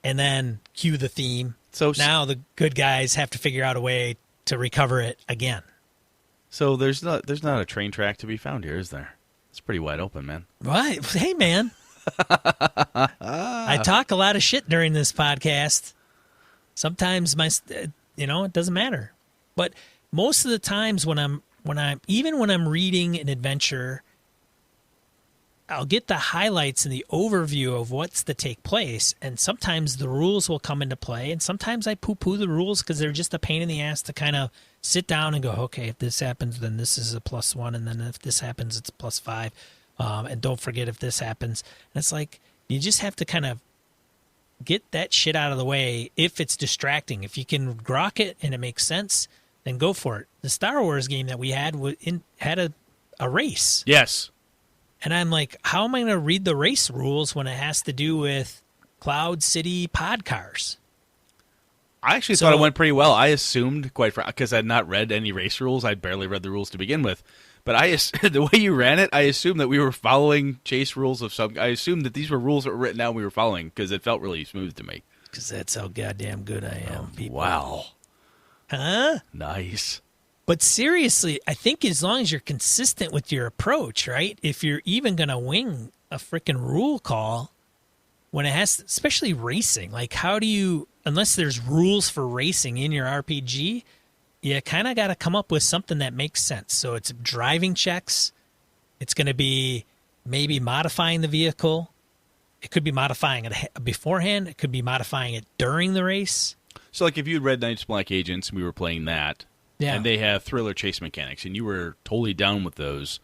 and then cue the theme. So now the good guys have to figure out a way to recover it again. So there's not a train track to be found here, is there? It's pretty wide open, man. Right. Hey, man. I talk a lot of shit during this podcast. Sometimes it doesn't matter. But most of the times when I'm reading an adventure, I'll get the highlights and the overview of what's to take place, and sometimes the rules will come into play, and sometimes I poo-poo the rules because they're just a pain in the ass to kind of sit down and go, okay, if this happens, then this is a +1, and then if this happens, it's +5, and don't forget if this happens. And it's like you just have to kind of get that shit out of the way if it's distracting. If you can grok it and it makes sense, then go for it. The Star Wars game that we had had a race. Yes. And I'm like, how am I going to read the race rules when it has to do with Cloud City pod cars? I actually thought it went pretty well. I assumed, quite frankly, because I had not read any race rules. I'd barely read the rules to begin with. But the way you ran it, I assumed that we were following chase rules of some. I assumed that these were rules that were written down we were following because it felt really smooth to me. Because that's how goddamn good I am, people. Wow. Huh? Nice. But seriously, I think as long as you're consistent with your approach, right? If you're even going to wing a freaking rule call when it has, especially racing, like how do you, unless there's rules for racing in your RPG, you kind of got to come up with something that makes sense. So it's driving checks. It's going to be maybe modifying the vehicle. It could be modifying it beforehand. It could be modifying it during the race. So like if you had read Night's Black Agents and we were playing that, yeah. And they have thriller chase mechanics, and you were totally down with those,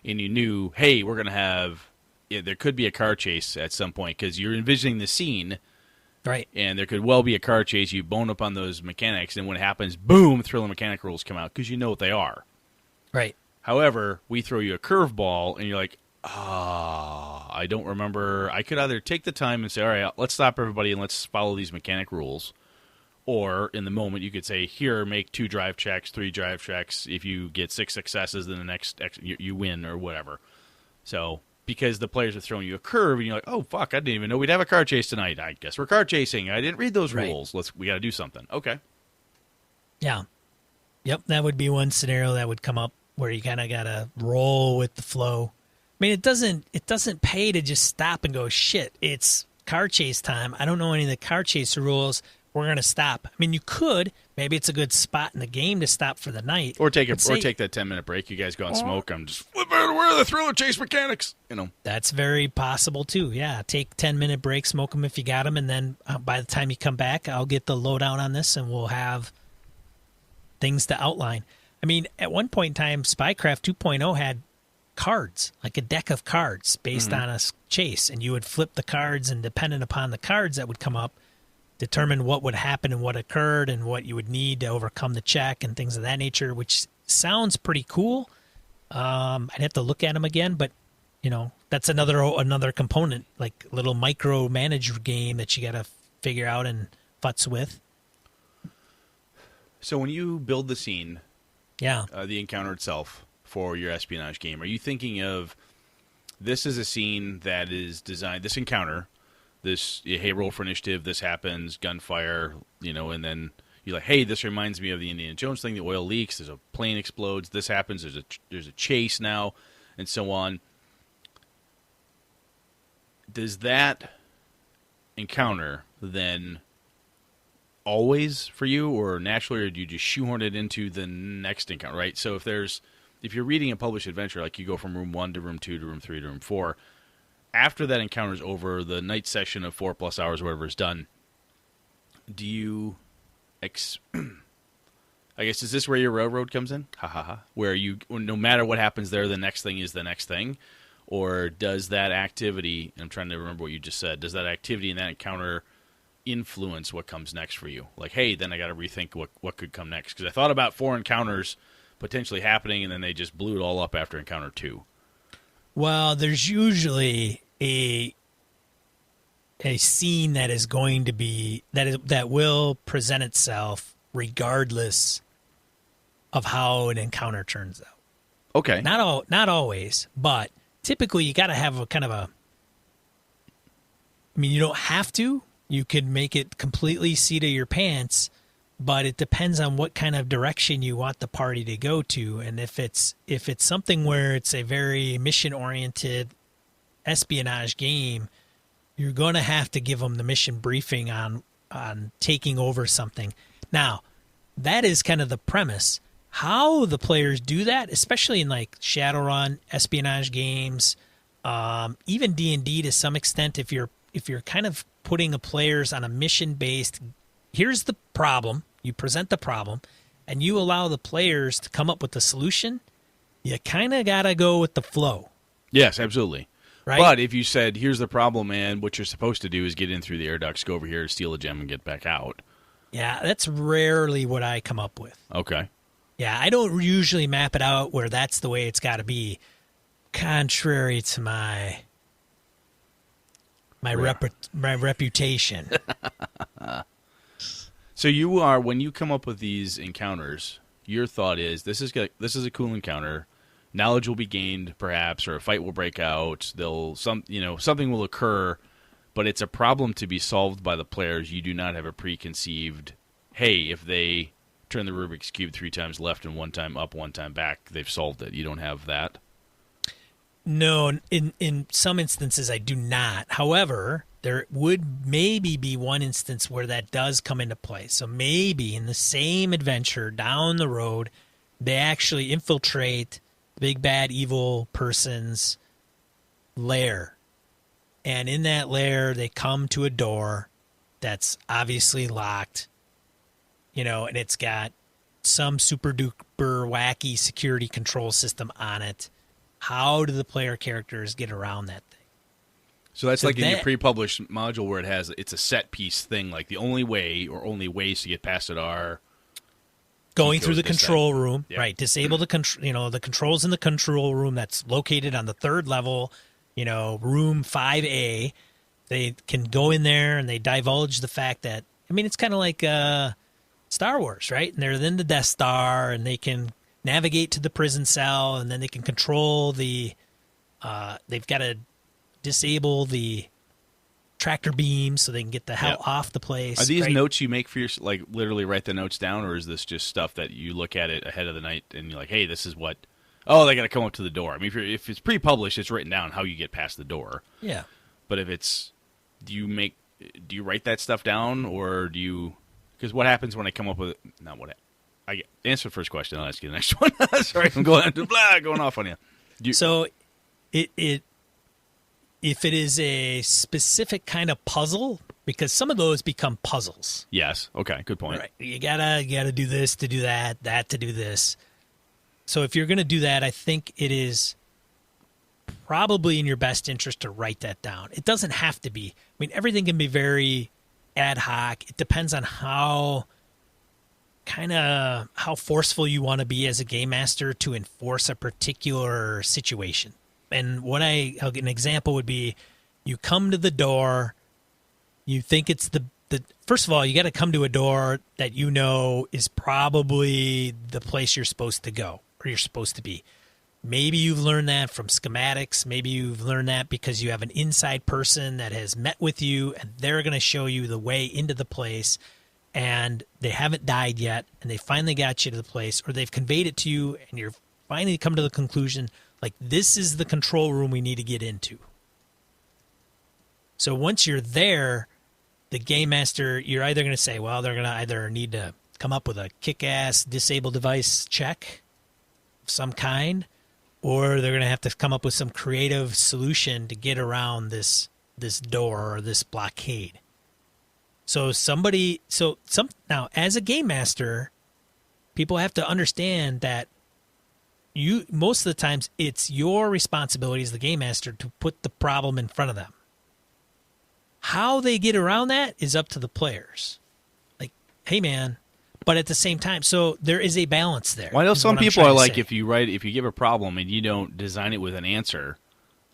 and you knew, hey, we're going to have, there could be a car chase at some point, because you're envisioning the scene, right? And there could well be a car chase, you bone up on those mechanics, and when it happens, boom, thriller mechanic rules come out, because you know what they are. Right. However, we throw you a curveball, and you're like, I don't remember, I could either take the time and say, all right, let's stop everybody, and let's follow these mechanic rules. Or in the moment, you could say, here, make 2 drive checks, 3 drive checks. If you get 6 successes, then the next you win or whatever. So because the players are throwing you a curve, and you're like, oh, fuck, I didn't even know we'd have a car chase tonight. I guess we're car chasing. I didn't read those rules. We got to do something. Okay. Yeah. Yep, that would be one scenario that would come up where you kind of got to roll with the flow. I mean, it doesn't pay to just stop and go, shit, it's car chase time. I don't know any of the car chase rules. we're going to stop. I mean, you could. Maybe it's a good spot in the game to stop for the night. Or take that 10-minute break. You guys go and smoke. I'm just, where are the thriller chase mechanics? That's very possible, too. Yeah, take 10-minute break, smoke them if you got them, and then by the time you come back, I'll get the lowdown on this, and we'll have things to outline. I mean, at one point in time, Spycraft 2.0 had cards, like a deck of cards based on a chase, and you would flip the cards, and depending upon the cards that would come up, determine what would happen and what occurred and what you would need to overcome the check and things of that nature, which sounds pretty cool. I'd have to look at them again, but that's another component, like a little micromanage game that you got to figure out and futz with. So when you build the scene, the encounter itself for your espionage game, are you thinking of this is a scene that is designed, this encounter, this, hey, roll for initiative, this happens, gunfire, and then you're like, hey, this reminds me of the Indiana Jones thing, the oil leaks, there's a plane explodes, this happens, there's a chase now, and so on. Does that encounter then always for you, or naturally, or do you just shoehorn it into the next encounter, right? So if you're reading a published adventure, like you go from room 1 to room 2 to room 3 to room 4, after that encounter is over, the night session of 4+ hours, whatever is done, do you I guess, is this where your railroad comes in? Where no matter what happens there, the next thing is the next thing? Or does that activity, I'm trying to remember what you just said, does that activity in that encounter influence what comes next for you? Like, hey, then I got to rethink what could come next. Because I thought about 4 encounters potentially happening, and then they just blew it all up after encounter 2. Well, there's usually a scene that is going to be that will present itself regardless of how an encounter turns out. Okay. Not always, but typically you got to have a kind of a. I mean, you don't have to. You could make it completely seat of your pants, but it depends on what kind of direction you want the party to go to, and if it's something where it's a very mission-oriented espionage game, you're going to have to give them the mission briefing on taking over something. Now, that is kind of the premise. How the players do that, especially in like Shadowrun, espionage games, even D&D to some extent, if you're kind of putting the players on a mission-based, here's the problem, you present the problem, and you allow the players to come up with the solution, you kind of got to go with the flow. Yes, absolutely. Right? But if you said, here's the problem, and what you're supposed to do is get in through the air ducts, go over here, steal a gem, and get back out. Yeah, that's rarely what I come up with. Okay. Yeah, I don't usually map it out where that's the way it's got to be, contrary to my reputation. So you are, when you come up with these encounters, your thought is, this is a cool encounter. Knowledge will be gained, perhaps, or a fight will break out. Something will occur, but it's a problem to be solved by the players. You do not have a preconceived, hey, if they turn the Rubik's Cube 3 times left and 1 time up, 1 time back, they've solved it. You don't have that? No, in some instances I do not. However, there would maybe be one instance where that does come into play. So maybe in the same adventure down the road, they actually infiltrate the big bad evil person's lair. And in that lair, they come to a door that's obviously locked, and it's got some super duper wacky security control system on it. How do the player characters get around that thing? So that's like in your pre-published module where it's a set piece thing, like the only way or only ways to get past it are going through the control room, yep. Right? Disable the the controls in the control room that's located on the 3rd level, room 5A. They can go in there and they divulge the fact that, it's kind of like Star Wars, right? And they're in the Death Star and they can navigate to the prison cell, and then they can control they've got to disable the tractor beams so they can get the hell off the place. Are these right? notes you make for your, like, literally write the notes down, or is this just stuff that you look at it ahead of the night and you're like, hey, this is what, they got to come up to the door? I mean, if it's pre-published, it's written down how you get past the door. Yeah. But if it's, do you make do you write that stuff down, or do you? Because what happens when I come up with not what I answer the first question. I'll ask you the next one. Sorry, I'm going off on you. So, it if it is a specific kind of puzzle, because some of those become puzzles. Yes. Okay. Good point. Right. You gotta do this to do that to do this. So if you're gonna do that, I think it is probably in your best interest to write that down. It doesn't have to be. I mean, everything can be very ad hoc. It depends on how forceful you want to be as a game master to enforce a particular situation. And I'll get an example would be, you come to the door, you think it's the first of all, you got to come to a door that you know is probably the place you're supposed to go or you're supposed to be. Maybe you've learned that from schematics. Maybe you've learned that because you have an inside person that has met with you and they're going to show you the way into the place, and they haven't died yet and they finally got you to the place, or they've conveyed it to you and you're finally come to the conclusion, like, this is the control room we need to get into. So once you're there, the game master, you're either going to say, well, they're going to either need to come up with a kick-ass disable device check of some kind, or they're going to have to come up with some creative solution to get around this door or this blockade. Now, as a game master, people have to understand that most of the times it's your responsibility as the game master to put the problem in front of them. How they get around that is up to the players. Like, hey man, but at the same time, so there is a balance there. Well, I know some people are like, if you give a problem and you don't design it with an answer.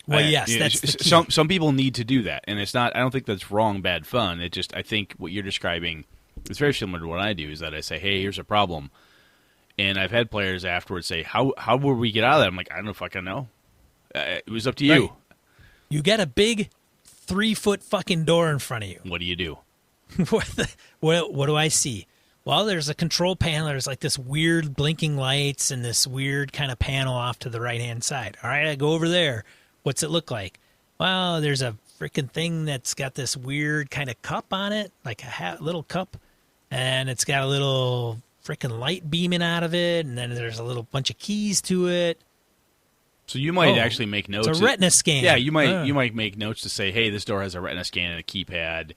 Well, yes, that's the key. Some people need to do that, and it's not. I don't think that's wrong, bad fun. It just, I think what you're describing is very similar to what I do. Is that I say, hey, here's a problem, and I've had players afterwards say, how will we get out of that? I'm like, I don't fucking know. It was up to you. Right. You got a big 3-foot fucking door in front of you. What do you do? What do I see? Well, there's a control panel. There's like this weird blinking lights and this weird kind of panel off to the right-hand side. All right, I go over there. What's it look like? Well, there's a freaking thing that's got this weird kind of cup on it, like a little cup, and it's got a little freaking light beaming out of it, and then there's a little bunch of keys to it. So you might actually make notes. It's a retina scan. Yeah, you might make notes to say, hey, this door has a retina scan and a keypad,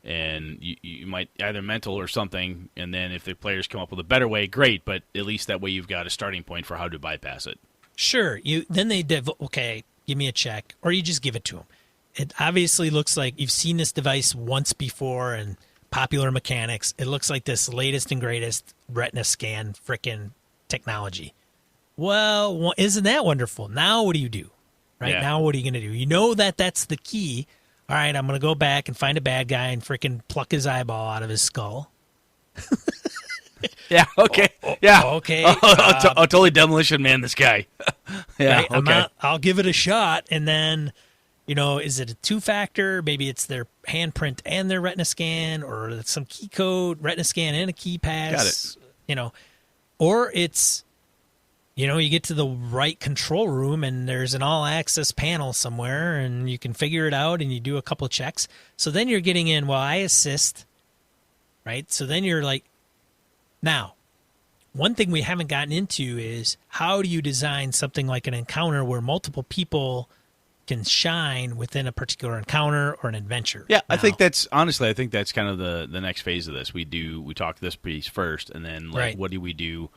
and you might either mental or something, and then if the players come up with a better way, great, but at least that way you've got a starting point for how to bypass it. Sure. Okay, give me a check, or you just give it to them. It obviously looks like you've seen this device once before in Popular Mechanics. It looks like this latest and greatest retina scan frickin' technology. Well, isn't that wonderful? Now what do you do? Right? Yeah. Now what are you going to do? You know that's the key. All right, I'm going to go back and find a bad guy and frickin' pluck his eyeball out of his skull. Yeah, okay. Yeah. Okay. Totally Demolition Man, this guy. Yeah, right? okay. I'll give it a shot, and then, is it a 2-factor? Maybe it's their handprint and their retina scan, or some key code, retina scan and a key pass. Got it. Or it's, you get to the right control room and there's an all-access panel somewhere, and you can figure it out, and you do a couple checks. So then you're getting in, well, I assist, right? So then you're like, now, one thing we haven't gotten into is how do you design something like an encounter where multiple people can shine within a particular encounter or an adventure? Yeah, I think that's kind of the next phase of this. We talk this piece first, and then right. What do we do,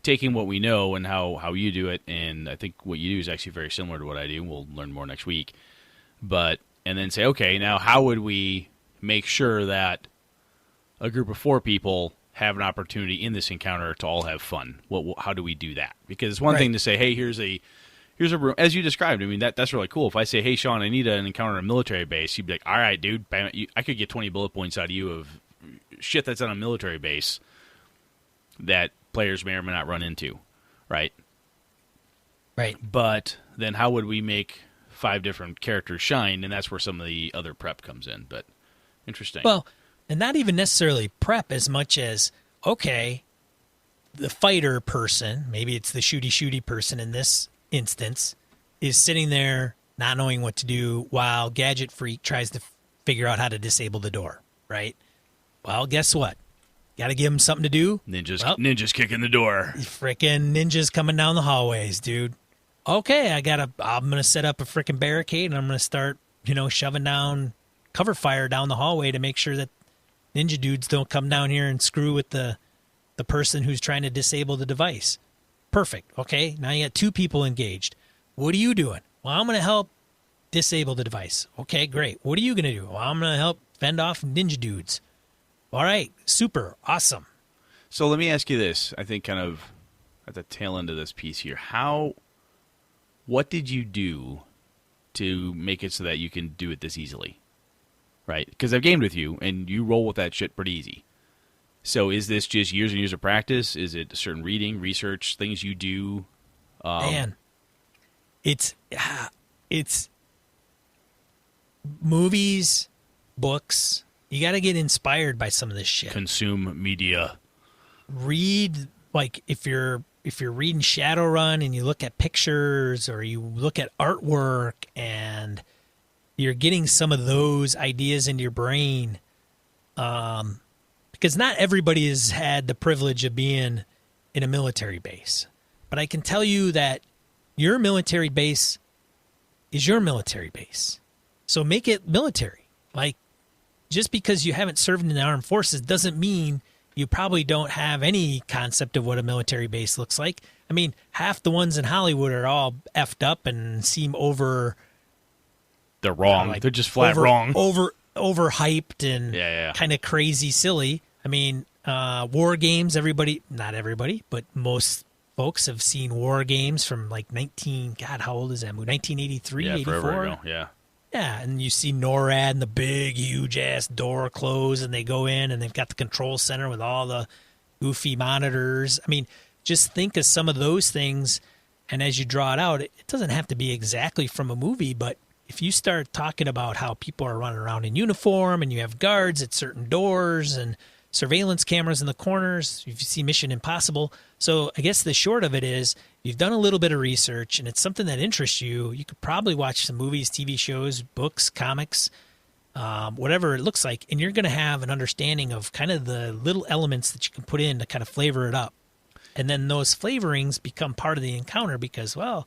taking what we know and how you do it, and I think what you do is actually very similar to what I do. We'll learn more next week. And then say, okay, now how would we make sure that a group of 4 people have an opportunity in this encounter to all have fun? How do we do that? Because it's one thing to say, hey, here's a room, as you described. I mean, that's really cool. If I say, hey, Sean, I need an encounter in a military base, you'd be like, all right, dude, bam, I could get 20 bullet points out of you of shit that's on a military base that players may or may not run into, right? Right. But then how would we make 5 different characters shine? And that's where some of the other prep comes in. But interesting. Well, and not even necessarily prep as much as, okay, the fighter person, maybe it's the shooty person in this instance, is sitting there not knowing what to do while Gadget Freak tries to figure out how to disable the door, right? Well, guess what? Got to give them something to do. Ninjas kicking the door. Frickin' ninjas coming down the hallways, dude. Okay, I'm going to set up a frickin' barricade, and I'm going to start, shoving down cover fire down the hallway to make sure that ninja dudes don't come down here and screw with the person who's trying to disable the device. Perfect. Okay, now you got 2 people engaged. What are you doing? Well, I'm going to help disable the device. Okay, great. What are you going to do? Well, I'm going to help fend off ninja dudes. All right, super, awesome. So let me ask you this. I think kind of at the tail end of this piece here. What did you do to make it so that you can do it this easily? Right? Because I've gamed with you, and you roll with that shit pretty easy. So is this just years and years of practice? Is it certain reading, research, things you do? Man, it's movies, books. You got to get inspired by some of this shit. Consume media. Read, like if you're reading Shadowrun and you look at pictures or you look at artwork and you're getting some of those ideas into your brain, because not everybody has had the privilege of being in a military base. But I can tell you that your military base is your military base. So make it military. Like, just because you haven't served in the armed forces doesn't mean you probably don't have any concept of what a military base looks like. I mean, half the ones in Hollywood are all effed up and seem They're wrong. They're just flat wrong. Overhyped and kind of crazy silly. I mean, war games, not everybody, but most folks have seen war games from like how old is that movie? 1983, 84? Forever ago, yeah. Yeah, and you see NORAD and the big, huge-ass door close, and they go in, and they've got the control center with all the goofy monitors. I mean, just think of some of those things, and as you draw it out, it doesn't have to be exactly from a movie, but if you start talking about how people are running around in uniform, and you have guards at certain doors, and surveillance cameras in the corners, if you see Mission Impossible. So I guess the short of it is you've done a little bit of research and it's something that interests you. You could probably watch some movies, TV shows, books, comics, whatever it looks like, and you're going to have an understanding of kind of the little elements that you can put in to kind of flavor it up. And then those flavorings become part of the encounter because, well,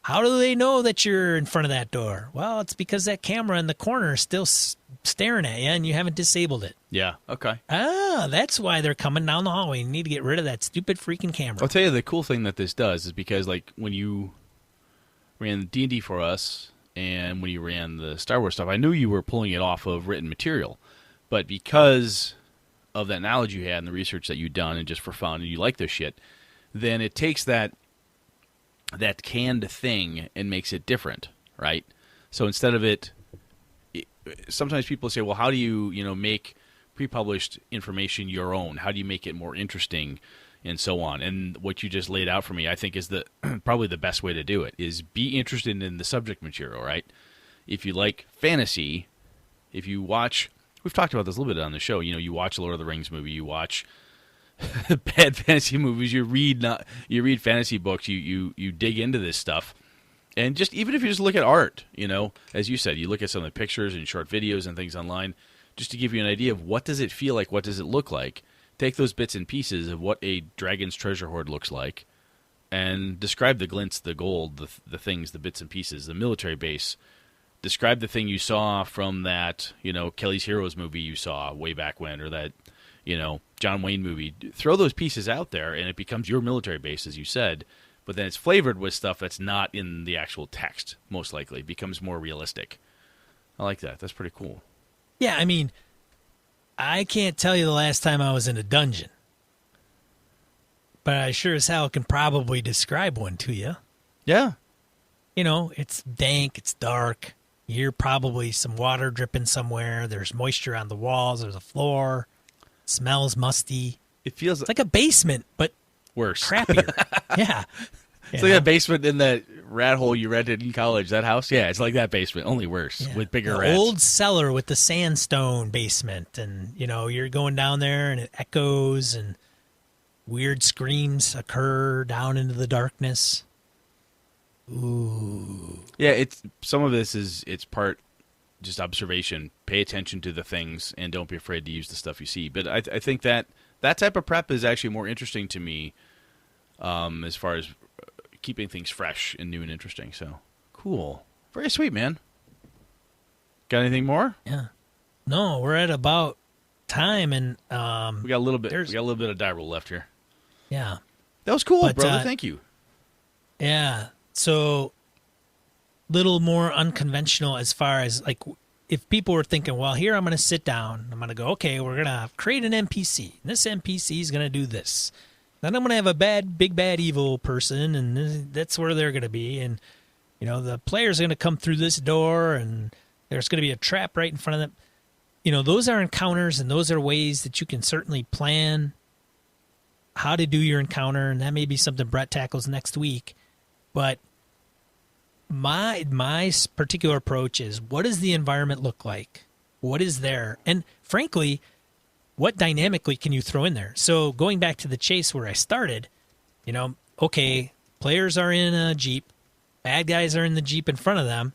how do they know that you're in front of that door? Well, it's because that camera in the corner is still staring at you and you haven't disabled it. Yeah, okay. That's why they're coming down the hallway. You need to get rid of that stupid freaking camera. I'll tell you the cool thing that this does is because, like, when you ran D&D for us and when you ran the Star Wars stuff, I knew you were pulling it off of written material. But because of that knowledge you had and the research that you'd done and just for fun and you like this shit, then it takes that canned thing and makes it different, right? So instead of it, sometimes people say, well, how do you, make pre-published information your own? How do you make it more interesting and so on? And what you just laid out for me, I think is probably the best way to do it, is be interested in the subject material, right? If you like fantasy, if you watch, we've talked about this a little bit on the show, you watch a Lord of the Rings movie, you watch bad fantasy movies, you read fantasy books, you dig into this stuff, and just even if you just look at art, as you said, you look at some of the pictures and short videos and things online, just to give you an idea of what does it feel like, what does it look like. Take those bits and pieces of what a dragon's treasure hoard looks like, and describe the glints, the gold, the things, the bits and pieces, the military base. Describe the thing you saw from that, Kelly's Heroes movie you saw way back when, or that, John Wayne movie. Throw those pieces out there, and it becomes your military base, as you said. But then it's flavored with stuff that's not in the actual text, most likely. It becomes more realistic. I like that. That's pretty cool. Yeah, I mean, I can't tell you the last time I was in a dungeon. But I sure as hell can probably describe one to you. Yeah. It's dank, it's dark. You hear probably some water dripping somewhere. There's moisture on the walls, there's a floor. Smells musty. It feels like a basement, but worse. Crappier. Yeah. It's like that basement in that rat hole you rented in college, that house. Yeah, it's like that basement, only worse, with bigger rats. Old cellar with the sandstone basement. And, you're going down there and it echoes and weird screams occur down into the darkness. Ooh. Yeah, some of this it's part just observation. Pay attention to the things, and don't be afraid to use the stuff you see. But I think that type of prep is actually more interesting to me, as far as keeping things fresh and new and interesting. So cool, very sweet, man. Got anything more? Yeah. No, we're at about time, and we got a little bit. We got a little bit of die roll left here. Yeah, that was cool, but, brother. Thank you. Yeah. So, little more unconventional as far as like, if people were thinking, well, here I'm going to sit down, I'm going to go, okay, we're going to create an NPC. And this NPC is going to do this. Then I'm going to have a big bad evil person, and that's where they're going to be. And the players are going to come through this door, and there's going to be a trap right in front of them. Those are encounters, and those are ways that you can certainly plan how to do your encounter, and that may be something Brett tackles next week. But my particular approach is, what does the environment look like? What is there? And frankly, what dynamically can you throw in there? So going back to the chase where I started, okay, players are in a Jeep, bad guys are in the Jeep in front of them,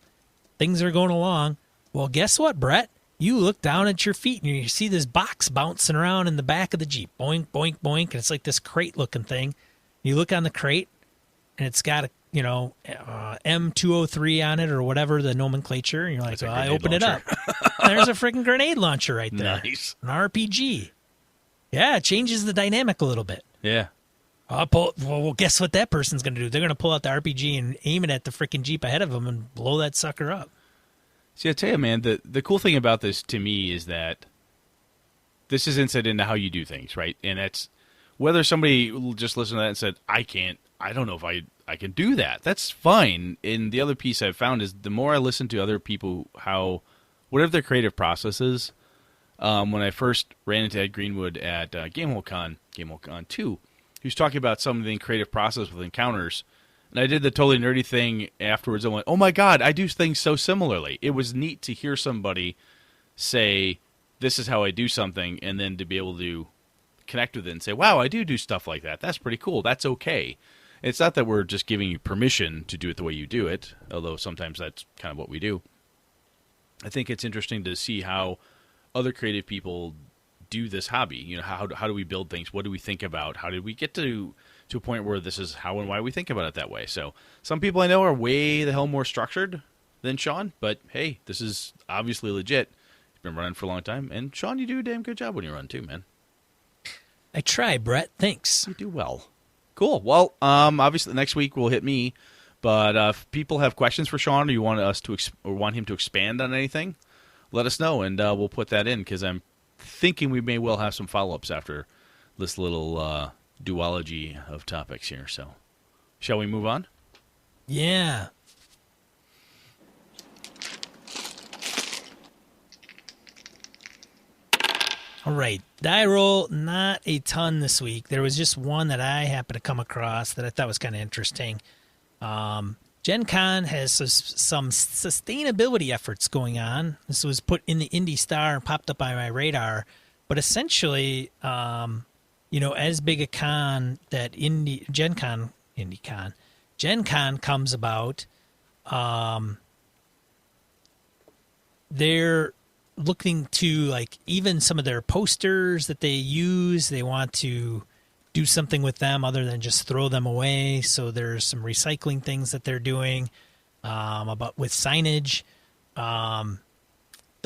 things are going along. Well, guess what, Brett? You look down at your feet and you see this box bouncing around in the back of the Jeep. Boink, boink, boink. And it's like this crate-looking thing. You look on the crate, and it's got a M203 on it or whatever the nomenclature. And you're like, well, I open it up. There's a freaking grenade launcher right there. Nice. An RPG. Yeah, it changes the dynamic a little bit. Yeah. Well, guess what that person's going to do? They're going to pull out the RPG and aim it at the freaking Jeep ahead of them and blow that sucker up. See, I tell you, man, the cool thing about this to me is that this is insight into how you do things, right? And that's whether somebody just listened to that and said, I don't know if I can do that. That's fine. And the other piece I've found is the more I listen to other people, whatever their creative process is, when I first ran into Ed Greenwood at GameholeCon 2, he was talking about some of the creative process with encounters. And I did the totally nerdy thing afterwards. I went, oh my God, I do things so similarly. It was neat to hear somebody say, this is how I do something, and then to be able to connect with it and say, wow, I do stuff like that. That's pretty cool. That's okay. It's not that we're just giving you permission to do it the way you do it, although sometimes that's kind of what we do. I think it's interesting to see how other creative people do this hobby. How do we build things? What do we think about? How did we get to a point where this is how and why we think about it that way? So some people I know are way the hell more structured than Sean, but hey, this is obviously legit. You've been running for a long time, and Sean, you do a damn good job when you run too, man. I try, Brett. Thanks. You do well. Cool. Well, obviously next week will hit me, but if people have questions for Sean, or you want us to or want him to expand on anything, let us know, and we'll put that in, because I'm thinking we may well have some follow-ups after this little duology of topics here. So, shall we move on? Yeah. All right. Die roll, not a ton this week. There was just one that I happened to come across that I thought was kind of interesting. Gen Con has some sustainability efforts going on. This was put in the Indy Star and popped up on my radar. But essentially, as big a con that Gen Con comes about, they're looking to, like, even some of their posters that they use, they want to do something with them other than just throw them away. So there's some recycling things that they're doing about with signage. The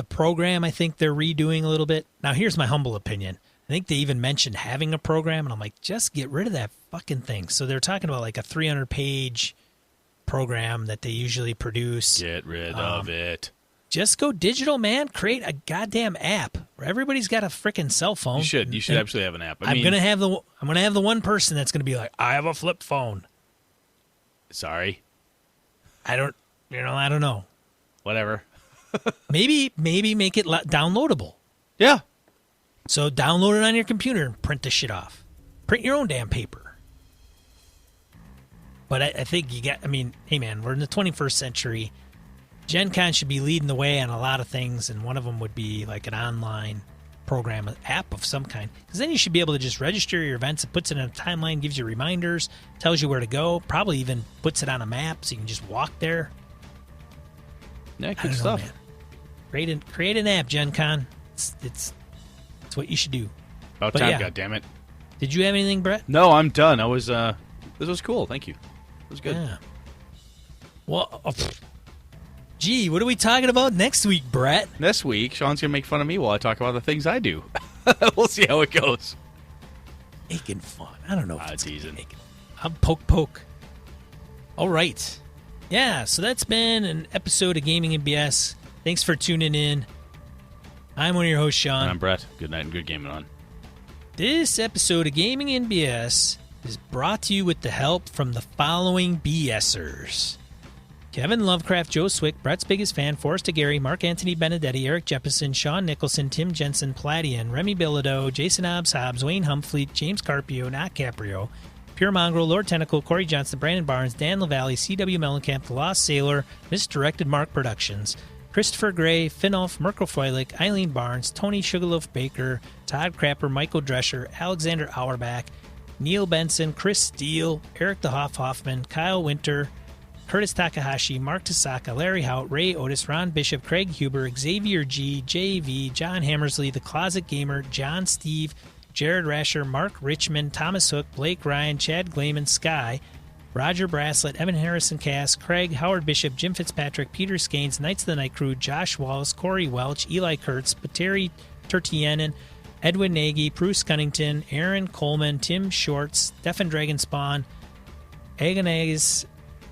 program, I think they're redoing a little bit. Now, here's my humble opinion. I think they even mentioned having a program, and I'm like, just get rid of that fucking thing. So they're talking about like a 300-page program that they usually produce. Get rid of it. Just go digital, man. Create a goddamn app where everybody's got a freaking cell phone. You should absolutely have an app. I'm gonna have the one person that's gonna be like, I have a flip phone. Sorry. I don't know. Whatever. maybe make it downloadable. Yeah. So download it on your computer and print the shit off. Print your own damn paper. But I think hey man, we're in the 21st century. Gen Con should be leading the way on a lot of things, and one of them would be like an online program, an app of some kind. Because then you should be able to just register your events. It puts it in a timeline, gives you reminders, tells you where to go, probably even puts it on a map so you can just walk there. Yeah, good stuff. Man. Create an app, Gen Con. It's what you should do. About But time, yeah. goddammit. Did you have anything, Brett? No, I'm done. I was. This was cool. Thank you. It was good. Yeah. Well, gee, what are we talking about next week, Brett? This week, Sean's gonna make fun of me while I talk about the things I do. We'll see how it goes. Making fun. I don't know if it's teasing. making. I'm poke. All right. Yeah, so that's been an episode of Gaming and BS. Thanks for tuning in. I'm one of your hosts, Sean. And I'm Brett. Good night and good gaming on. This episode of Gaming and BS is brought to you with the help from the following BSers. Kevin Lovecraft, Joe Swick, Brett's biggest fan, Forrest Aguirre, Mark Anthony Benedetti, Eric Jeppesen, Sean Nicholson, Tim Jensen, Pladian, Remy Bilodeau, Jason Hobbs, Wayne Humfleet, James Carpio, Not Caprio, Pure Mongrel, Lord Tentacle, Corey Johnson, Brandon Barnes, Dan LaValle, C.W. Mellencamp, The Lost Sailor, Misdirected Mark Productions, Christopher Gray, Finolf, Mirko Froelich, Eileen Barnes, Tony Sugarloaf Baker, Todd Crapper, Michael Drescher, Alexander Auerbach, Neil Benson, Chris Steele, Eric the Hoffman, Kyle Winter, Curtis Takahashi, Mark Tasaka, Larry Hout, Ray Otis, Ron Bishop, Craig Huber, Xavier G, JV, John Hammersley, The Closet Gamer, John Steve, Jared Rasher, Mark Richmond, Thomas Hook, Blake Ryan, Chad Glayman, Sky, Roger Braslett, Evan Harrison Cass, Craig, Howard Bishop, Jim Fitzpatrick, Peter Skanes, Knights of the Night Crew, Josh Wallace, Corey Welch, Eli Kurtz, Pateri Tertianen, Edwin Nagy, Bruce Cunnington, Aaron Coleman, Tim Shorts, Stefan Dragonspawn, Agonese,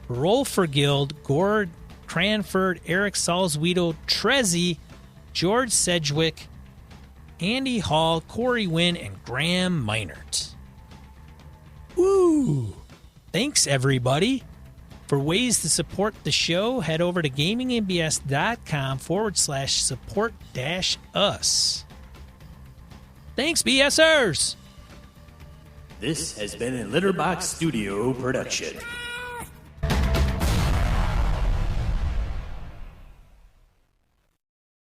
Roll for Guild, Gord Cranford, Eric Salzweedle, Trezzy, George Sedgwick, Andy Hall, Corey Wynn, and Graham Meinert. Woo! Thanks, everybody. For ways to support the show, head over to gamingandbs.com/support-us. Thanks, BSers! This has been a Litterbox Studio production.